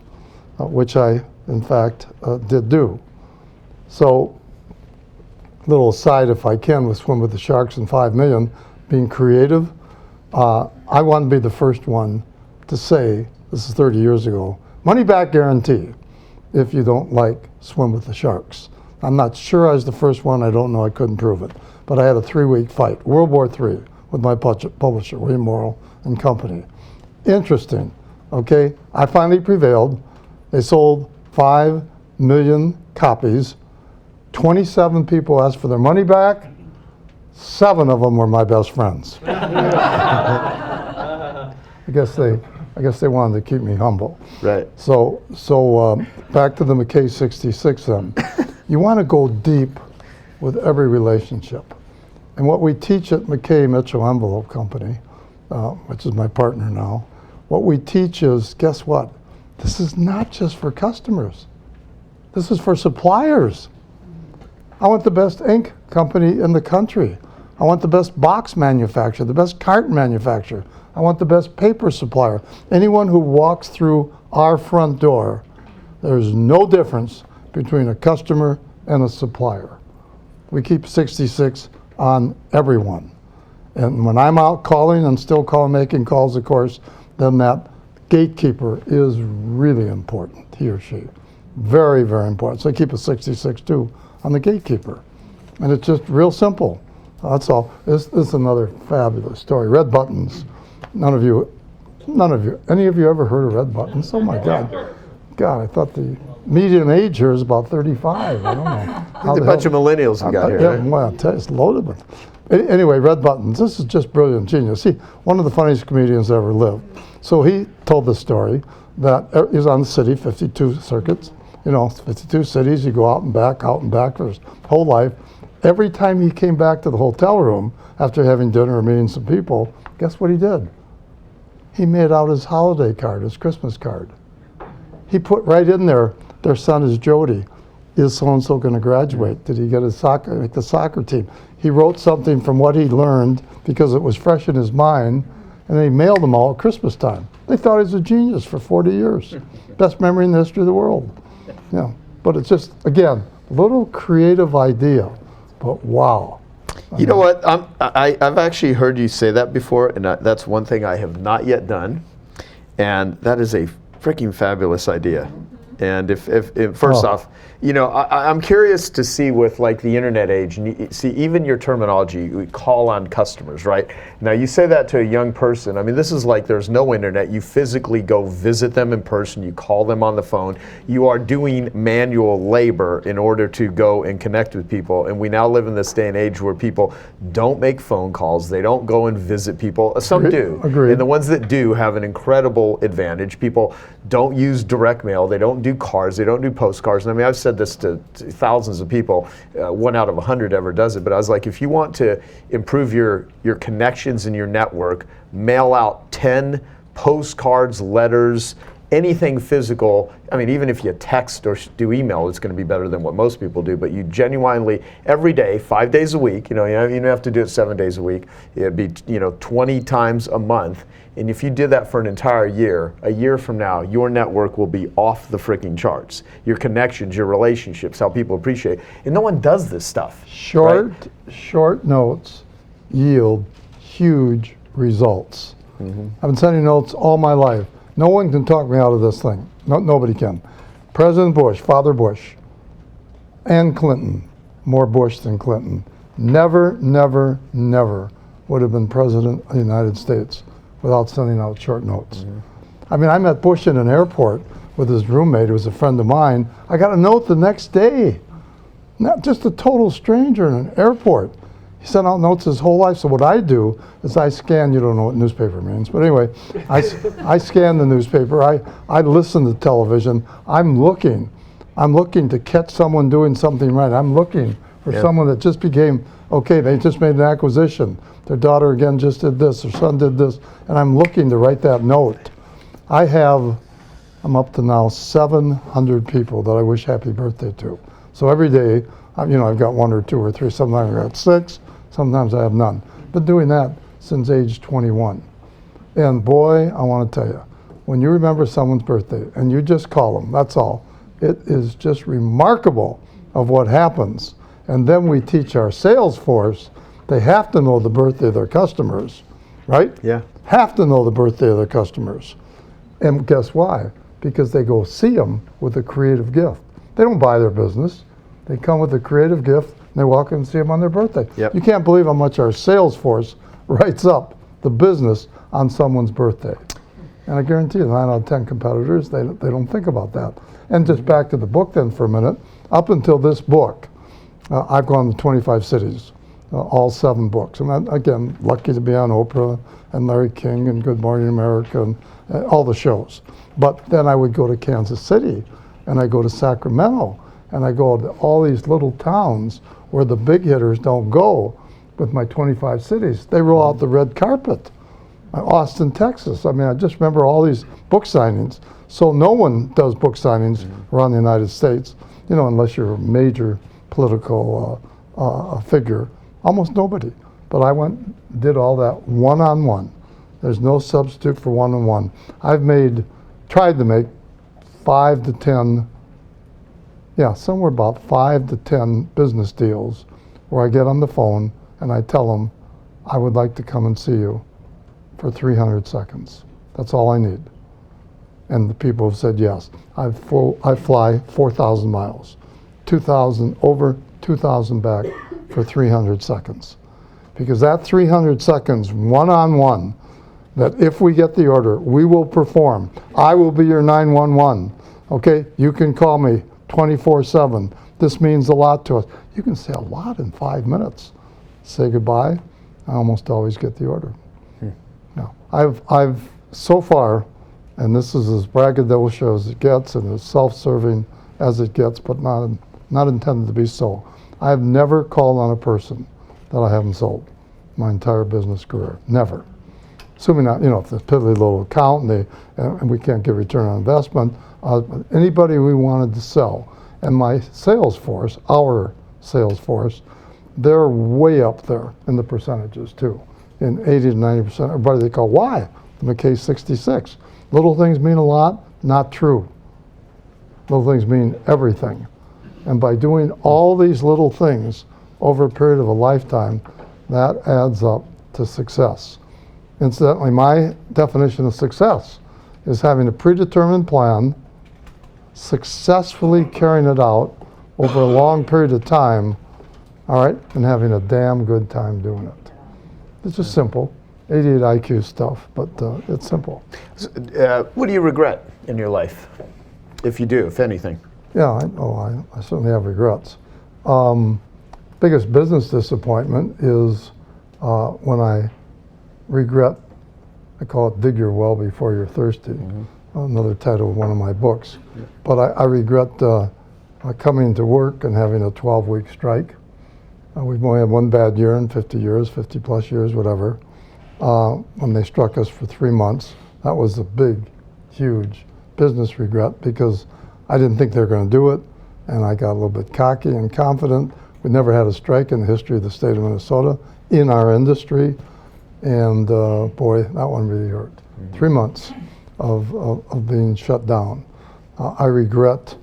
which I, in fact, did do. So, little aside, if I can, with Swim with the Sharks and 5 million, being creative, I want to be the first one to say, this is 30 years ago, money back guarantee if you don't like Swim with the Sharks. I'm not sure I was the first one. I don't know. I couldn't prove it. But I had a 3-week fight, World War III, with my publisher, William Morrow and Company. Interesting, okay? I finally prevailed. They sold 5 million copies. 27 people asked for their money back. 7 of them were my best friends. I guess they wanted to keep me humble. Right. So back to the Mackay 66 then. You want to go deep with every relationship. And what we teach at Mackay Mitchell Envelope Company, which is my partner now, what we teach is, guess what? This is not just for customers. This is for suppliers. I want the best ink company in the country. I want the best box manufacturer, the best carton manufacturer. I want the best paper supplier. Anyone who walks through our front door, there's no difference between a customer and a supplier. We keep 66 on everyone. And when I'm out calling and still making calls, of course, then that gatekeeper is really important, he or she. Very, very important. So I keep a 66 too on the gatekeeper. And it's just real simple. That's all. This is another fabulous story. Red buttons. None of you, any of you ever heard of red buttons? Oh my God. God, I thought the median age here is about 35. I don't know. There's a bunch of millennials we got here. Yeah, well, I'll tell you, it's loaded with. Anyway, red buttons. This is just brilliant genius. See, one of the funniest comedians that ever lived. So he told the story that he was on the city, 52 circuits. 52 cities. You go out and back for his whole life. Every time he came back to the hotel room after having dinner or meeting some people, guess what he did? He made out his holiday card, his Christmas card. He put right in there, their son is Jody. Is so-and-so going to graduate? Did he get make the soccer team? He wrote something from what he learned because it was fresh in his mind, and then he mailed them all at Christmas time. They thought he was a genius for 40 years. Best memory in the history of the world. Yeah, but it's just, again, a little creative idea, but wow. You know what? I've actually heard you say that before, and that's one thing I have not yet done, and that is a freaking fabulous idea. And if first off, I'm curious to see with like the internet age, and you see even your terminology, we call on customers, right? Now you say that to a young person. I mean, this is like there's no internet. You physically go visit them in person. You call them on the phone. You are doing manual labor in order to go and connect with people. And we now live in this day and age where people don't make phone calls. They don't go and visit people. Some do. Agreed. And the ones that do have an incredible advantage. People don't use direct mail. They don't do cards. They don't do postcards. And I mean, I've said this to thousands of people. 1 out of 100 ever does it. But I was like, if you want to improve your connections in your network, mail out 10 postcards, letters, anything physical. I mean, even if you text or do email, it's going to be better than what most people do. But you genuinely, every day, 5 days a week, you don't have to do it 7 days a week. It'd be 20 times a month. And if you did that for an entire year, a year from now, your network will be off the freaking charts. Your connections, your relationships, how people appreciate. And no one does this stuff. Short notes yield huge results. Mm-hmm. I've been sending notes all my life. No one can talk me out of this thing. Nobody can. President Bush, Father Bush, and Clinton, more Bush than Clinton, never would have been president of the United States without sending out short notes. Mm-hmm. I mean, I met Bush in an airport with his roommate, who was a friend of mine. I got a note the next day. Not just a total stranger in an airport. He sent out notes his whole life. So what I do is I scan, you don't know what newspaper means, but anyway, I scan the newspaper. I listen to television. I'm looking to catch someone doing something right. I'm looking for someone that just became, okay, they just made an acquisition. Their daughter again just did this, their son did this, and I'm looking to write that note. I'm up to now 700 people that I wish happy birthday to. So every day, I've got 1 or 2 or 3, sometimes I've got 6, sometimes I have none. Been doing that since age 21. And boy, I want to tell you, when you remember someone's birthday and you just call them, that's all, it is just remarkable of what happens. And then we teach our sales force, they have to know the birthday of their customers, right? Yeah. Have to know the birthday of their customers. And guess why? Because they go see them with a creative gift. They don't buy their business. They come with a creative gift, and they walk in and see them on their birthday. Yep. You can't believe how much our sales force writes up the business on someone's birthday. And I guarantee you, 9 out of 10 competitors, they don't think about that. And just back to the book then for a minute, up until this book, I've gone to 25 cities, all 7 books. And I'm, again, lucky to be on Oprah and Larry King and Good Morning America and all the shows. But then I would go to Kansas City, and I go to Sacramento, and I go to all these little towns where the big hitters don't go with my 25 cities. They roll out the red carpet. Austin, Texas. I mean, I just remember all these book signings. So no one does book signings around the United States, unless you're a major political figure. Almost nobody. But I did all that one-on-one. There's no substitute for one-on-one. I've tried to make 5 to 10, somewhere about 5 to 10 business deals where I get on the phone and I tell them, I would like to come and see you for 300 seconds. That's all I need. And the people have said yes. I fly 4,000 miles, over 2,000 back for 300 seconds. Because that 300 seconds, one-on-one, that if we get the order, we will perform. I will be your 911. Okay, you can call me 24/7. This means a lot to us. You can say a lot in 5 minutes. Say goodbye. I almost always get the order. No, I've so far, and this is as braggadocious as it gets and as self-serving as it gets, but not intended to be so. I have never called on a person that I haven't sold my entire business career. Never. Assuming not, if the piddly little account and we can't get return on investment, anybody we wanted to sell. And my sales force, our sales force, they're way up there in the percentages too. In 80 to 90%, everybody they call, why? The Mackay 66. Little things mean a lot, not true. Little things mean everything. And by doing all these little things over a period of a lifetime, that adds up to success. Incidentally, my definition of success is having a predetermined plan, successfully carrying it out over a long period of time, all right, and having a damn good time doing it. It's just simple, 88 IQ stuff, but it's simple. What do you regret in your life, if you do, if anything? Yeah, I certainly have regrets. Biggest business disappointment is when I regret, I call it dig your well before you're thirsty, another title of one of my books. Yeah. But I regret coming to work and having a 12-week strike. We've only had one bad year in 50 years, 50 plus years, whatever. When they struck us for 3 months, that was a big, huge business regret because I didn't think they were going to do it, and I got a little bit cocky and confident. We never had a strike in the history of the state of Minnesota in our industry, and boy, that one really hurt. 3 months of being shut down. I regret,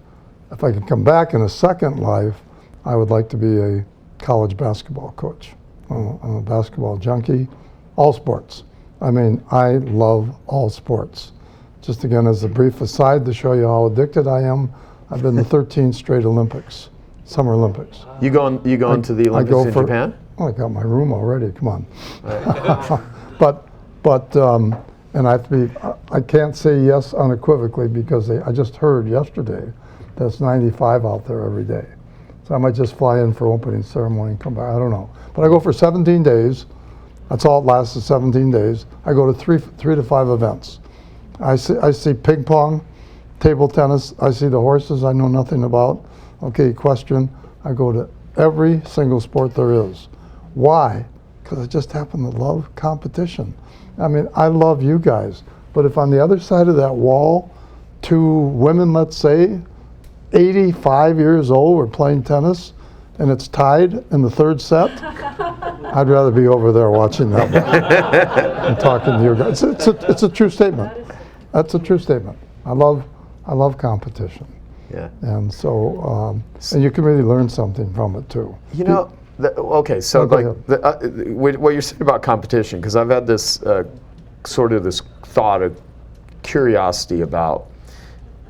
if I could come back in a second life, I would like to be a college basketball coach. I'm a basketball junkie, all sports. I mean, I love all sports. Just again, as a brief aside to show you how addicted I am, I've been to 13 straight Olympics, Summer Olympics. You going to the Olympics in Japan? Oh, I got my room already, come on. but and I can't say yes unequivocally because I just heard yesterday that it's 95 out there every day. So I might just fly in for opening ceremony and come back, I don't know. But I go for 17 days, that's all it lasts is 17 days. I go to three to five events. I see ping pong, table tennis, I see the horses I know nothing about. Okay, question, I go to every single sport there is. Why? Because I just happen to love competition. I mean, I love you guys, but if on the other side of that wall, two women, let's say, 85 years old, were playing tennis, and it's tied in the third set, I'd rather be over there watching that and talking to you guys. It's a true statement. That's a true statement. I love competition. Yeah. And so, and you can really learn something from it too. You know, okay, so what you're saying about competition, because I've had this sort of this thought of curiosity about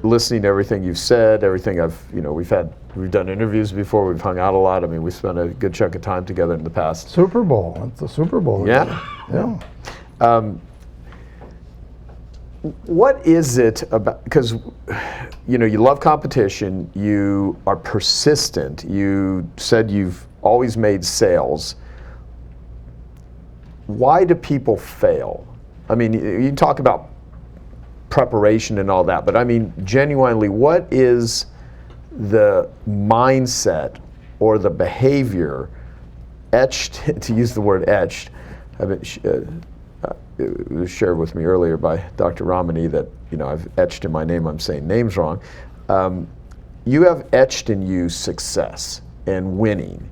listening to everything you've said, everything we've done interviews before, we've hung out a lot. I mean, we spent a good chunk of time together in the past. Super Bowl, it's the Super Bowl. Yeah. What is it about, because you love competition, you are persistent, you said you've always made sales. Why do people fail? I mean, you talk about preparation and all that, but I mean, genuinely, what is the mindset or the behavior etched, to use the word etched, it was shared with me earlier by Dr. Ramani that, I've etched in my name, I'm saying names wrong. You have etched in you success and winning,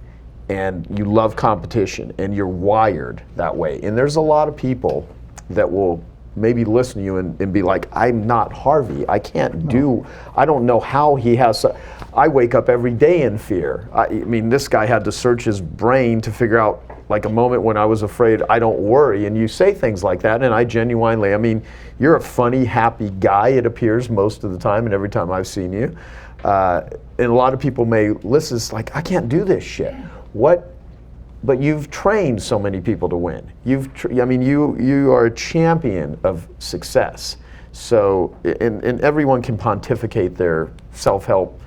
and you love competition, and you're wired that way. And there's a lot of people that will maybe listen to you and be like, I'm not Harvey. I can't do, I don't know how he has, I wake up every day in fear. I mean, this guy had to search his brain to figure out like a moment when I was afraid. I don't worry. And you say things like that, and I genuinely, I mean, you're a funny, happy guy, it appears most of the time and every time I've seen you. And a lot of people may listen, it's like, I can't do this shit. What? But you've trained so many people to win. I mean, you are a champion of success. So, and everyone can pontificate their self-help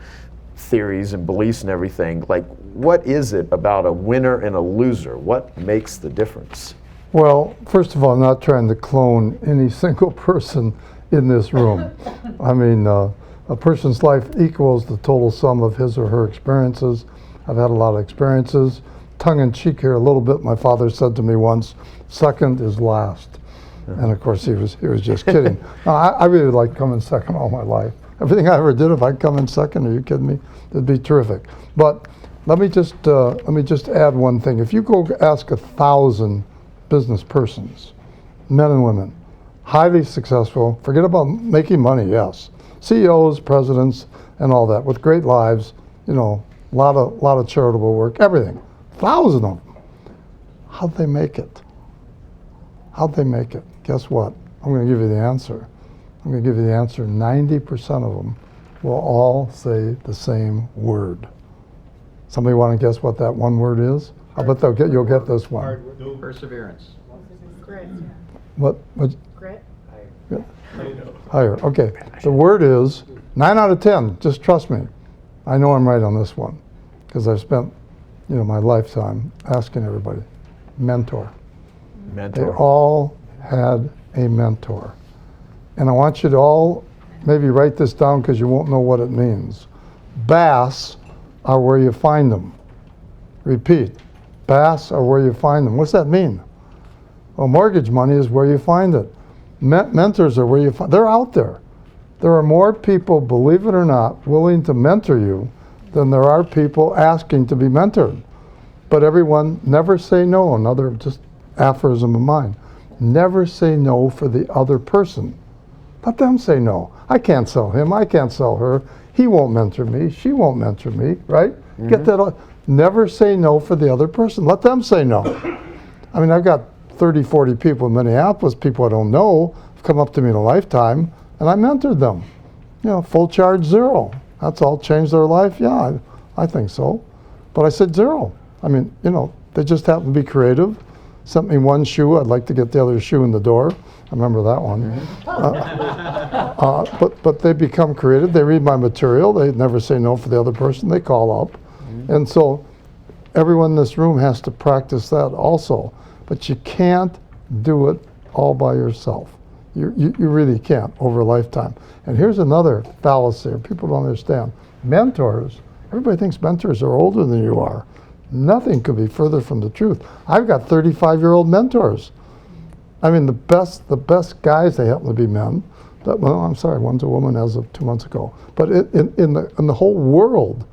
theories and beliefs and everything. Like, what is it about a winner and a loser? What makes the difference? Well, first of all, I'm not trying to clone any single person in this room. I mean, a person's life equals the total sum of his or her experiences. I've had a lot of experiences. Tongue in cheek here a little bit, my father said to me once, second is last. And of course he was just kidding. I really liked coming second all my life. Everything I ever did, if I'd come in second, are you kidding me? It'd be terrific. But let me just add one thing. If you go ask 1,000 business persons, men and women, highly successful, forget about making money, yes. CEOs, presidents, and all that, with great lives, you know, a lot of charitable work, everything. 1,000 of them. How'd they make it? How'd they make it? Guess what? I'm going to give you the answer. I'm going to give you the answer. 90% of them will all say the same word. Somebody want to guess what that one word is? I bet you'll get this one. Perseverance. Grit. What? Grit. Higher. Okay. The word is 9 out of 10. Just trust me. I know I'm right on this one because I've spent, you know, my lifetime asking everybody. Mentor. Mentor. They all had a mentor. And I want you to all maybe write this down because you won't know what it means. Bass are where you find them. Repeat. Bass are where you find them. What's that mean? Well, mortgage money is where you find it. Mentors are where you find. They're out there. There are more people, believe it or not, willing to mentor you than there are people asking to be mentored. But everyone, never say no. Another just aphorism of mine. Never say no for the other person. Let them say no. I can't sell him. I can't sell her. He won't mentor me. She won't mentor me, right? Mm-hmm. Get that? Never say no for the other person. Let them say no. I mean, I've got 30, 40 people in Minneapolis, people I don't know, have come up to me in a lifetime, and I mentored them. You know, full charge, zero. That's all changed their life? Yeah, I think so. But I said zero. I mean, you know, they just happen to be creative. Sent me one shoe. I'd like to get the other shoe in the door. I remember that one. But they become creative. They read my material. They never say no for the other person. They call up. And so everyone in this room has to practice that also. But you can't do it all by yourself. You really can't over a lifetime. And here's another fallacy people don't understand. Mentors, everybody thinks mentors are older than you are. Nothing could be further from the truth. I've got 35-year-old mentors. I mean, the best guys, they happen to be men. But, well, I'm sorry, one's a woman as of 2 months ago. But in the whole world,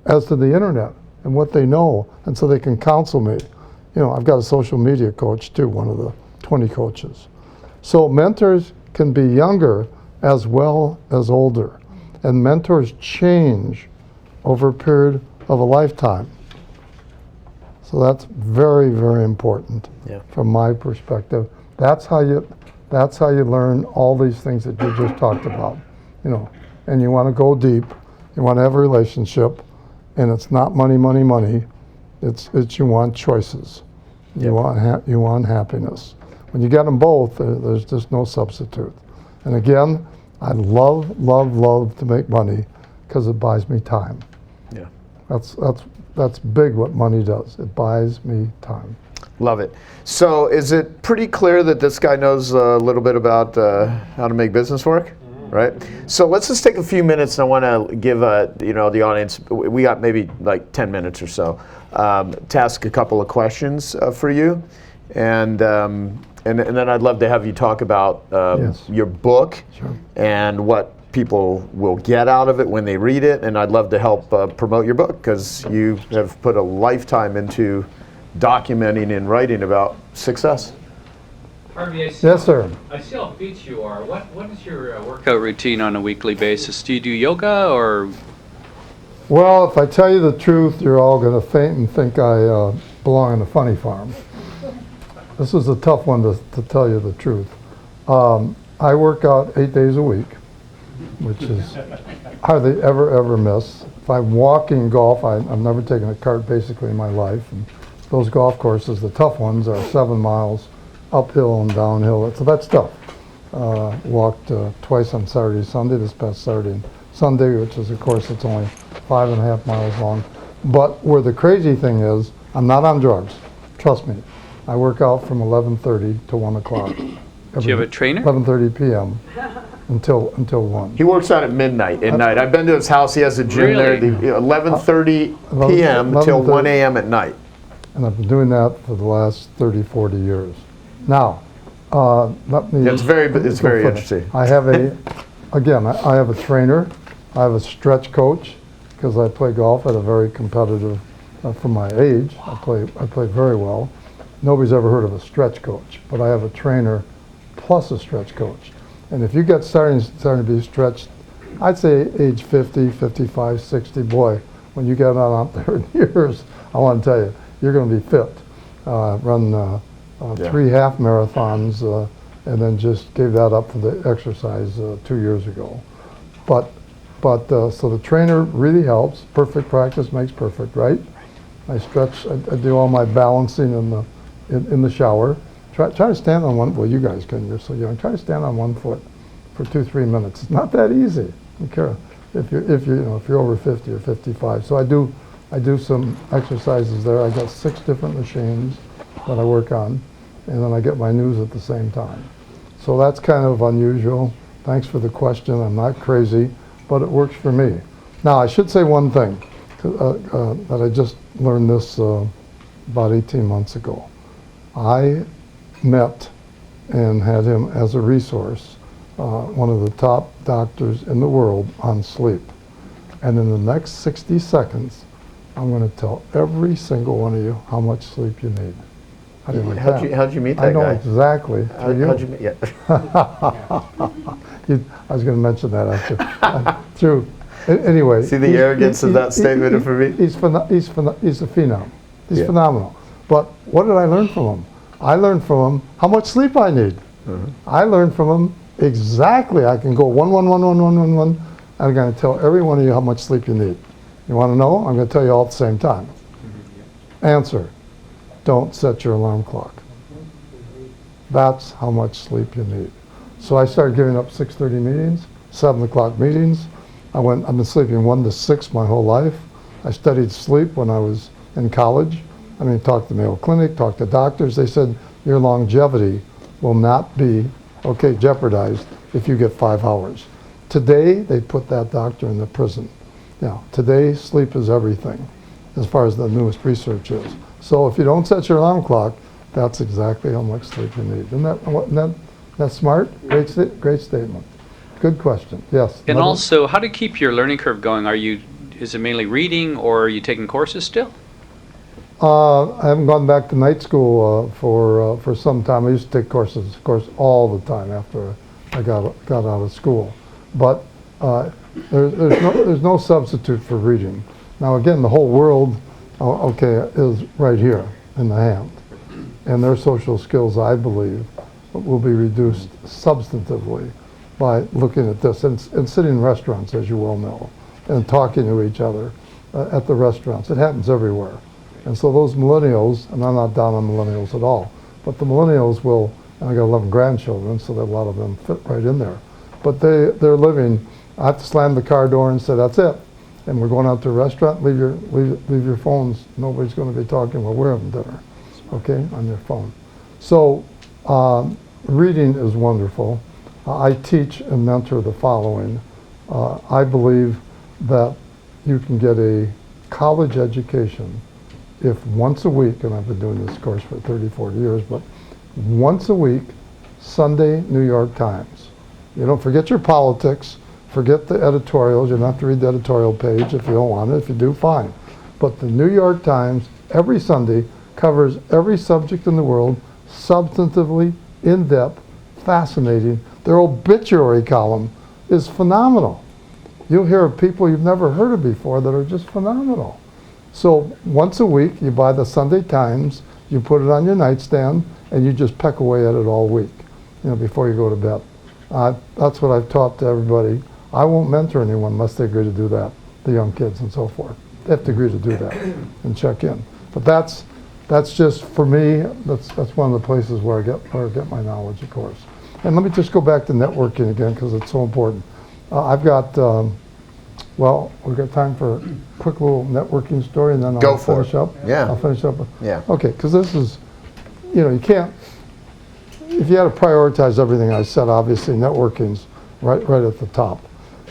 as to the internet and what they know, and so they can counsel me. You know, I've got a social media coach too, one of the 20 coaches. So mentors can be younger as well as older. And mentors change over a period of a lifetime. So that's very, very important from my perspective. That's how you learn all these things that you just talked about. You know, and you want to go deep. You want to have a relationship, and it's not money, money, money. It's you want choices. You want happiness. When you get them both, there's just no substitute. And again, I love, love, love to make money because it buys me time. Yeah. That's big what money does. It buys me time. Love it. So is it pretty clear that this guy knows a little bit about how to make business work? Right? So let's just take a few minutes. I want to give the audience, we got maybe like 10 minutes or so, to ask a couple of questions for you. And then I'd love to have you talk about your book and what people will get out of it when they read it. And I'd love to help promote your book because you have put a lifetime into documenting and writing about success. Harvey, Yes, sir. I see how fit you are. What is your workout routine on a weekly basis? Do you do yoga or? Well, if I tell you the truth, you're all going to faint and think I belong in a funny farm. This is a tough one to tell you the truth. I work out 8 days a week. which is hardly ever miss. If I'm walking golf, I've never taken a cart basically in my life. And those golf courses, the tough ones, are 7 miles uphill and downhill. So that's tough. Walked twice on Saturday, Sunday, this past Saturday and Sunday, which is, of course, it's only 5.5 miles long. But where the crazy thing is, I'm not on drugs. Trust me. I work out from 11:30 to 1 o'clock. Do you have a trainer? 11:30 p.m. until 1. He works out at midnight at night. I've been to his house. He has a gym Really? there. 11:30 p.m. till 1 a.m. at night. And I've been doing that for the last 30, 40 years. Now, let me... It's very interesting. I have I have a trainer. I have a stretch coach because I play golf at a very competitive, for my age. I play very well. Nobody's ever heard of a stretch coach, but I have a trainer plus a stretch coach. And if you get starting to be stretched, I'd say age 50, 55, 60, boy, when you get out there in years, I want to tell you, you're going to be fit. Run 3 half marathons and then just gave that up for the exercise 2 years ago. So the trainer really helps. Perfect practice makes perfect, right? I stretch, I do all my balancing in the shower. Try to stand on one, well, you guys can, you're so young. Try to stand on 1 foot for 2-3 minutes. It's not that easy. If you're over 50 or 55. So I do some exercises there. I got 6 different machines that I work on, and then I get my news at the same time. So that's kind of unusual. Thanks for the question. I'm not crazy, but it works for me. Now, I should say one thing, that I just learned this about 18 months ago. I met and had him as a resource, one of the top doctors in the world on sleep. And in the next 60 seconds, I'm going to tell every single one of you how much sleep you need. How do you like that? How'd you meet that I know guy? exactly. How'd you meet? Yeah. I was going to mention that after. Anyway. See the arrogance of that statement for me? He's a phenom. He's Yeah. phenomenal. But what did I learn from him? I learned from him how much sleep I need. I learned from him exactly. I can go 1, 1, 1, 1, 1, 1, 1. I'm going to tell every one of you how much sleep you need. You want to know? I'm going to tell you all at the same time. Answer. Don't set your alarm clock. That's how much sleep you need. So I started giving up 6:30 meetings, 7 o'clock meetings. I've been sleeping 1 to 6 my whole life. I studied sleep when I was in college. Talked to the Mayo Clinic, talked to doctors. They said your longevity will not be, jeopardized if you get 5 hours. Today, they put that doctor in the prison. Today, sleep is everything, as far as the newest research is. So if you don't set your alarm clock, that's exactly how much sleep you need. Isn't that smart? Great statement. Good question. Yes. And also, how to keep your learning curve going? Is it mainly reading, or are you taking courses still? I haven't gone back to night school for some time. I used to take courses, of course, all the time after I got out of school. But there's no substitute for reading. Now, again, the whole world, is right here in the hand. And their social skills, I believe, will be reduced substantively by looking at this and sitting in restaurants, as you well know, and talking to each other at the restaurants. It happens everywhere. And so those millennials, and I'm not down on millennials at all, but the millennials will, and I got 11 grandchildren, so that a lot of them fit right in there. But they're living, I have to slam the car door and say, that's it. And we're going out to a restaurant, leave your phones. Nobody's going to be talking while we're having dinner, on your phone. So reading is wonderful. I teach and mentor the following. I believe that you can get a college education if once a week, and I've been doing this course for 30, 40 years, but once a week, Sunday, New York Times. You don't forget your politics, forget the editorials. You don't have to read the editorial page if you don't want it. If you do, fine. But the New York Times, every Sunday, covers every subject in the world, substantively, in-depth, fascinating. Their obituary column is phenomenal. You'll hear of people you've never heard of before that are just phenomenal. So once a week, you buy the Sunday Times, you put it on your nightstand, and you just peck away at it all week, before you go to bed. That's what I've taught to everybody. I won't mentor anyone unless they agree to do that, the young kids and so forth. They have to agree to do that and check in. But that's just, for me, that's one of the places where I get my knowledge, of course. And let me just go back to networking again, because it's so important. I've got, well, we've got time for a quick little networking story, and then I'll finish up. Yeah. I'll finish up. Yeah. Okay, because this is, you can't, if you had to prioritize everything I said, obviously networking's right at the top.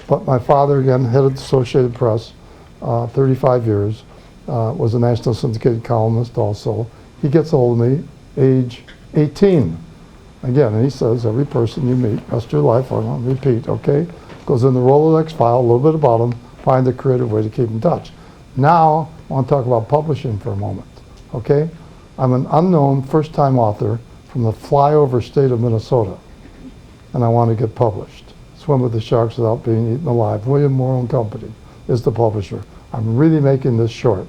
But my father, again, head of the Associated Press, 35 years, was a national syndicated columnist also. He gets a hold of me, age 18. Again, and he says, every person you meet, rest of your life, I won't repeat, okay? Goes in the Rolodex file, a little bit about them, find a creative way to keep in touch. Now, I want to talk about publishing for a moment, okay? I'm an unknown first-time author from the flyover state of Minnesota, and I want to get published. Swim with the Sharks Without Being Eaten Alive. William Morrow and Company is the publisher. I'm really making this short.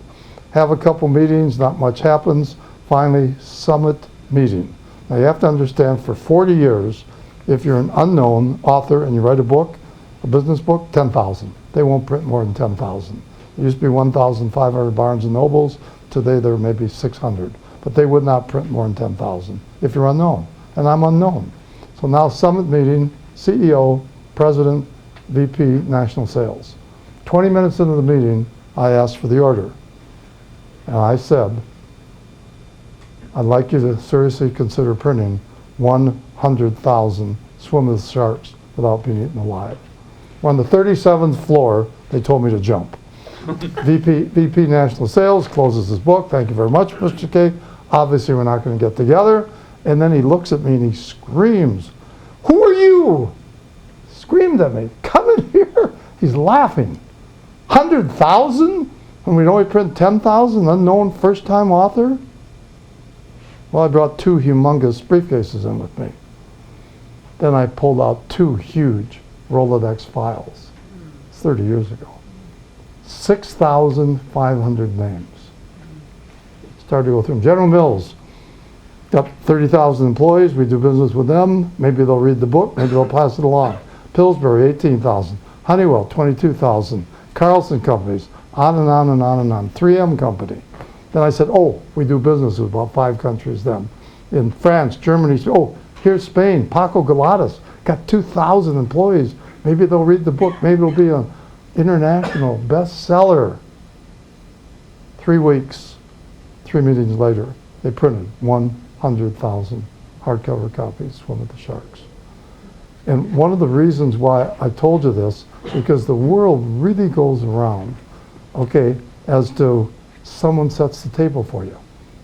Have a couple meetings, not much happens. Finally, summit meeting. Now you have to understand, for 40 years, if you're an unknown author and you write a book, a business book, 10,000. They won't print more than 10,000. There used to be 1,500 Barnes and Nobles. Today there may be 600. But they would not print more than 10,000 if you're unknown. And I'm unknown. So now summit meeting, CEO, President, VP, National Sales. 20 minutes into the meeting, I asked for the order. And I said, I'd like you to seriously consider printing 100,000 Swim with Sharks Without Being Eaten Alive. We're on the 37th floor, they told me to jump. VP National Sales closes his book. Thank you very much, Mr. K. Obviously, we're not going to get together. And then he looks at me and he screams, "Who are you?" Screamed at me, "Come in here." He's laughing. 100,000? When we only print 10,000, unknown first-time author? Well, I brought 2 humongous briefcases in with me. Then I pulled out 2 huge Rolodex files. It's 30 years ago. 6,500 names. Started to go through them. General Mills, got 30,000 employees. We do business with them. Maybe they'll read the book. Maybe they'll pass it along. Pillsbury, 18,000. Honeywell, 22,000. Carlson Companies, on and on and on and on. 3M Company. Then I said, oh, we do business with about 5 countries then. In France, Germany, oh, here's Spain. Paco Galatas, got 2,000 employees. Maybe they'll read the book. Maybe it'll be an international bestseller. 3 weeks, 3 meetings later, they printed 100,000 hardcover copies, Swim with the Sharks. And one of the reasons why I told you this, because the world really goes around, okay, as to someone sets the table for you.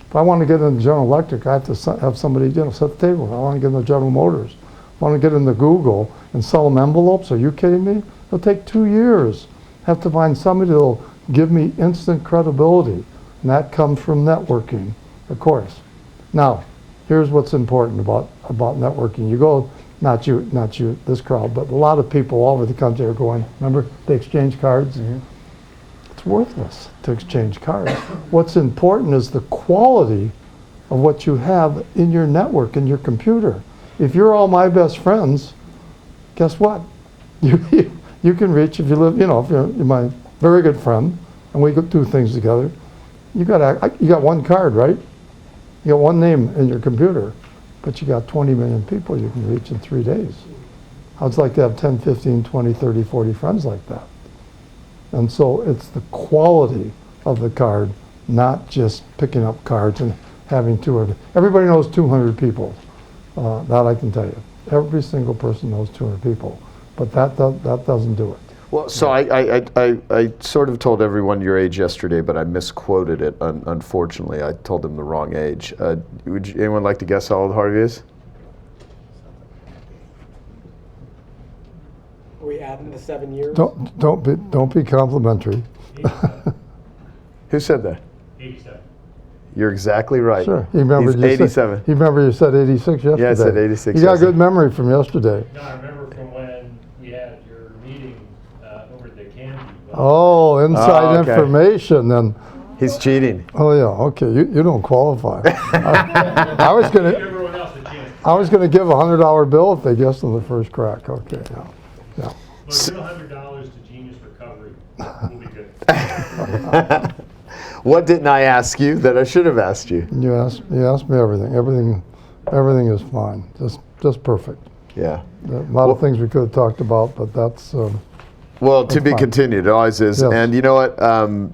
If I want to get into General Electric, I have to have somebody, set the table. If I want to get into General Motors, if I want to get into Google and sell them envelopes, are you kidding me? It'll take 2 years. I have to find somebody that'll give me instant credibility. And that comes from networking, of course. Now, here's what's important about networking. You go, not you, this crowd, but a lot of people all over the country are going, remember, they exchange cards? Mm-hmm. It's worthless to exchange cards. What's important is the quality of what you have in your network, in your computer. If you're all my best friends, guess what? You can reach, if you live, if you're my very good friend, and we do things together, you got one card, right? You got one name in your computer, but you got 20 million people you can reach in 3 days. How'd you like to have 10, 15, 20, 30, 40 friends like that? And so it's the quality of the card, not just picking up cards and having 200. Everybody knows 200 people. That I can tell you. Every single person knows 200 people. But that doesn't do it. Well, so I sort of told everyone your age yesterday, but I misquoted it, unfortunately. I told them the wrong age. Would anyone like to guess how old Harvey is? Are we adding the 7 years? Don't be complimentary. Who said that? 87. You're exactly right. Sure. He remembered He's you 87. He remember you said 86 yesterday. Yeah, I said 86 You got a yesterday. good memory from yesterday. No, I remember from when we had your meeting over at the Candy. Oh, inside Oh, okay. information. Then. He's cheating. Oh yeah. Okay. You don't qualify. I was Give gonna. everyone else a chance. I was gonna give a $100 bill if they guessed on the first crack. Okay. Yeah. Well, $100 to Genius Recovery will be good. What didn't I ask you that I should have asked you? You asked me everything. Everything is fine. Just perfect. Yeah. A lot of things we could have talked about, but that's Well, to be fine. continued, it always is. Yes. And you know what?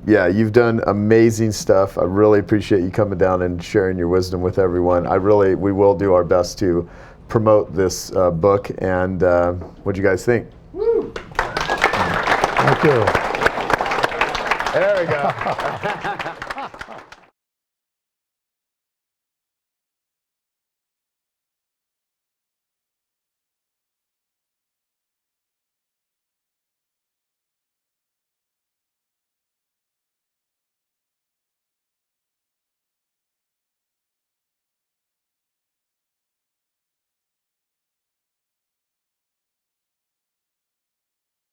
Yeah, you've done amazing stuff. I really appreciate you coming down and sharing your wisdom with everyone. We will do our best to promote this book. And what do you guys think? thank you. There we go.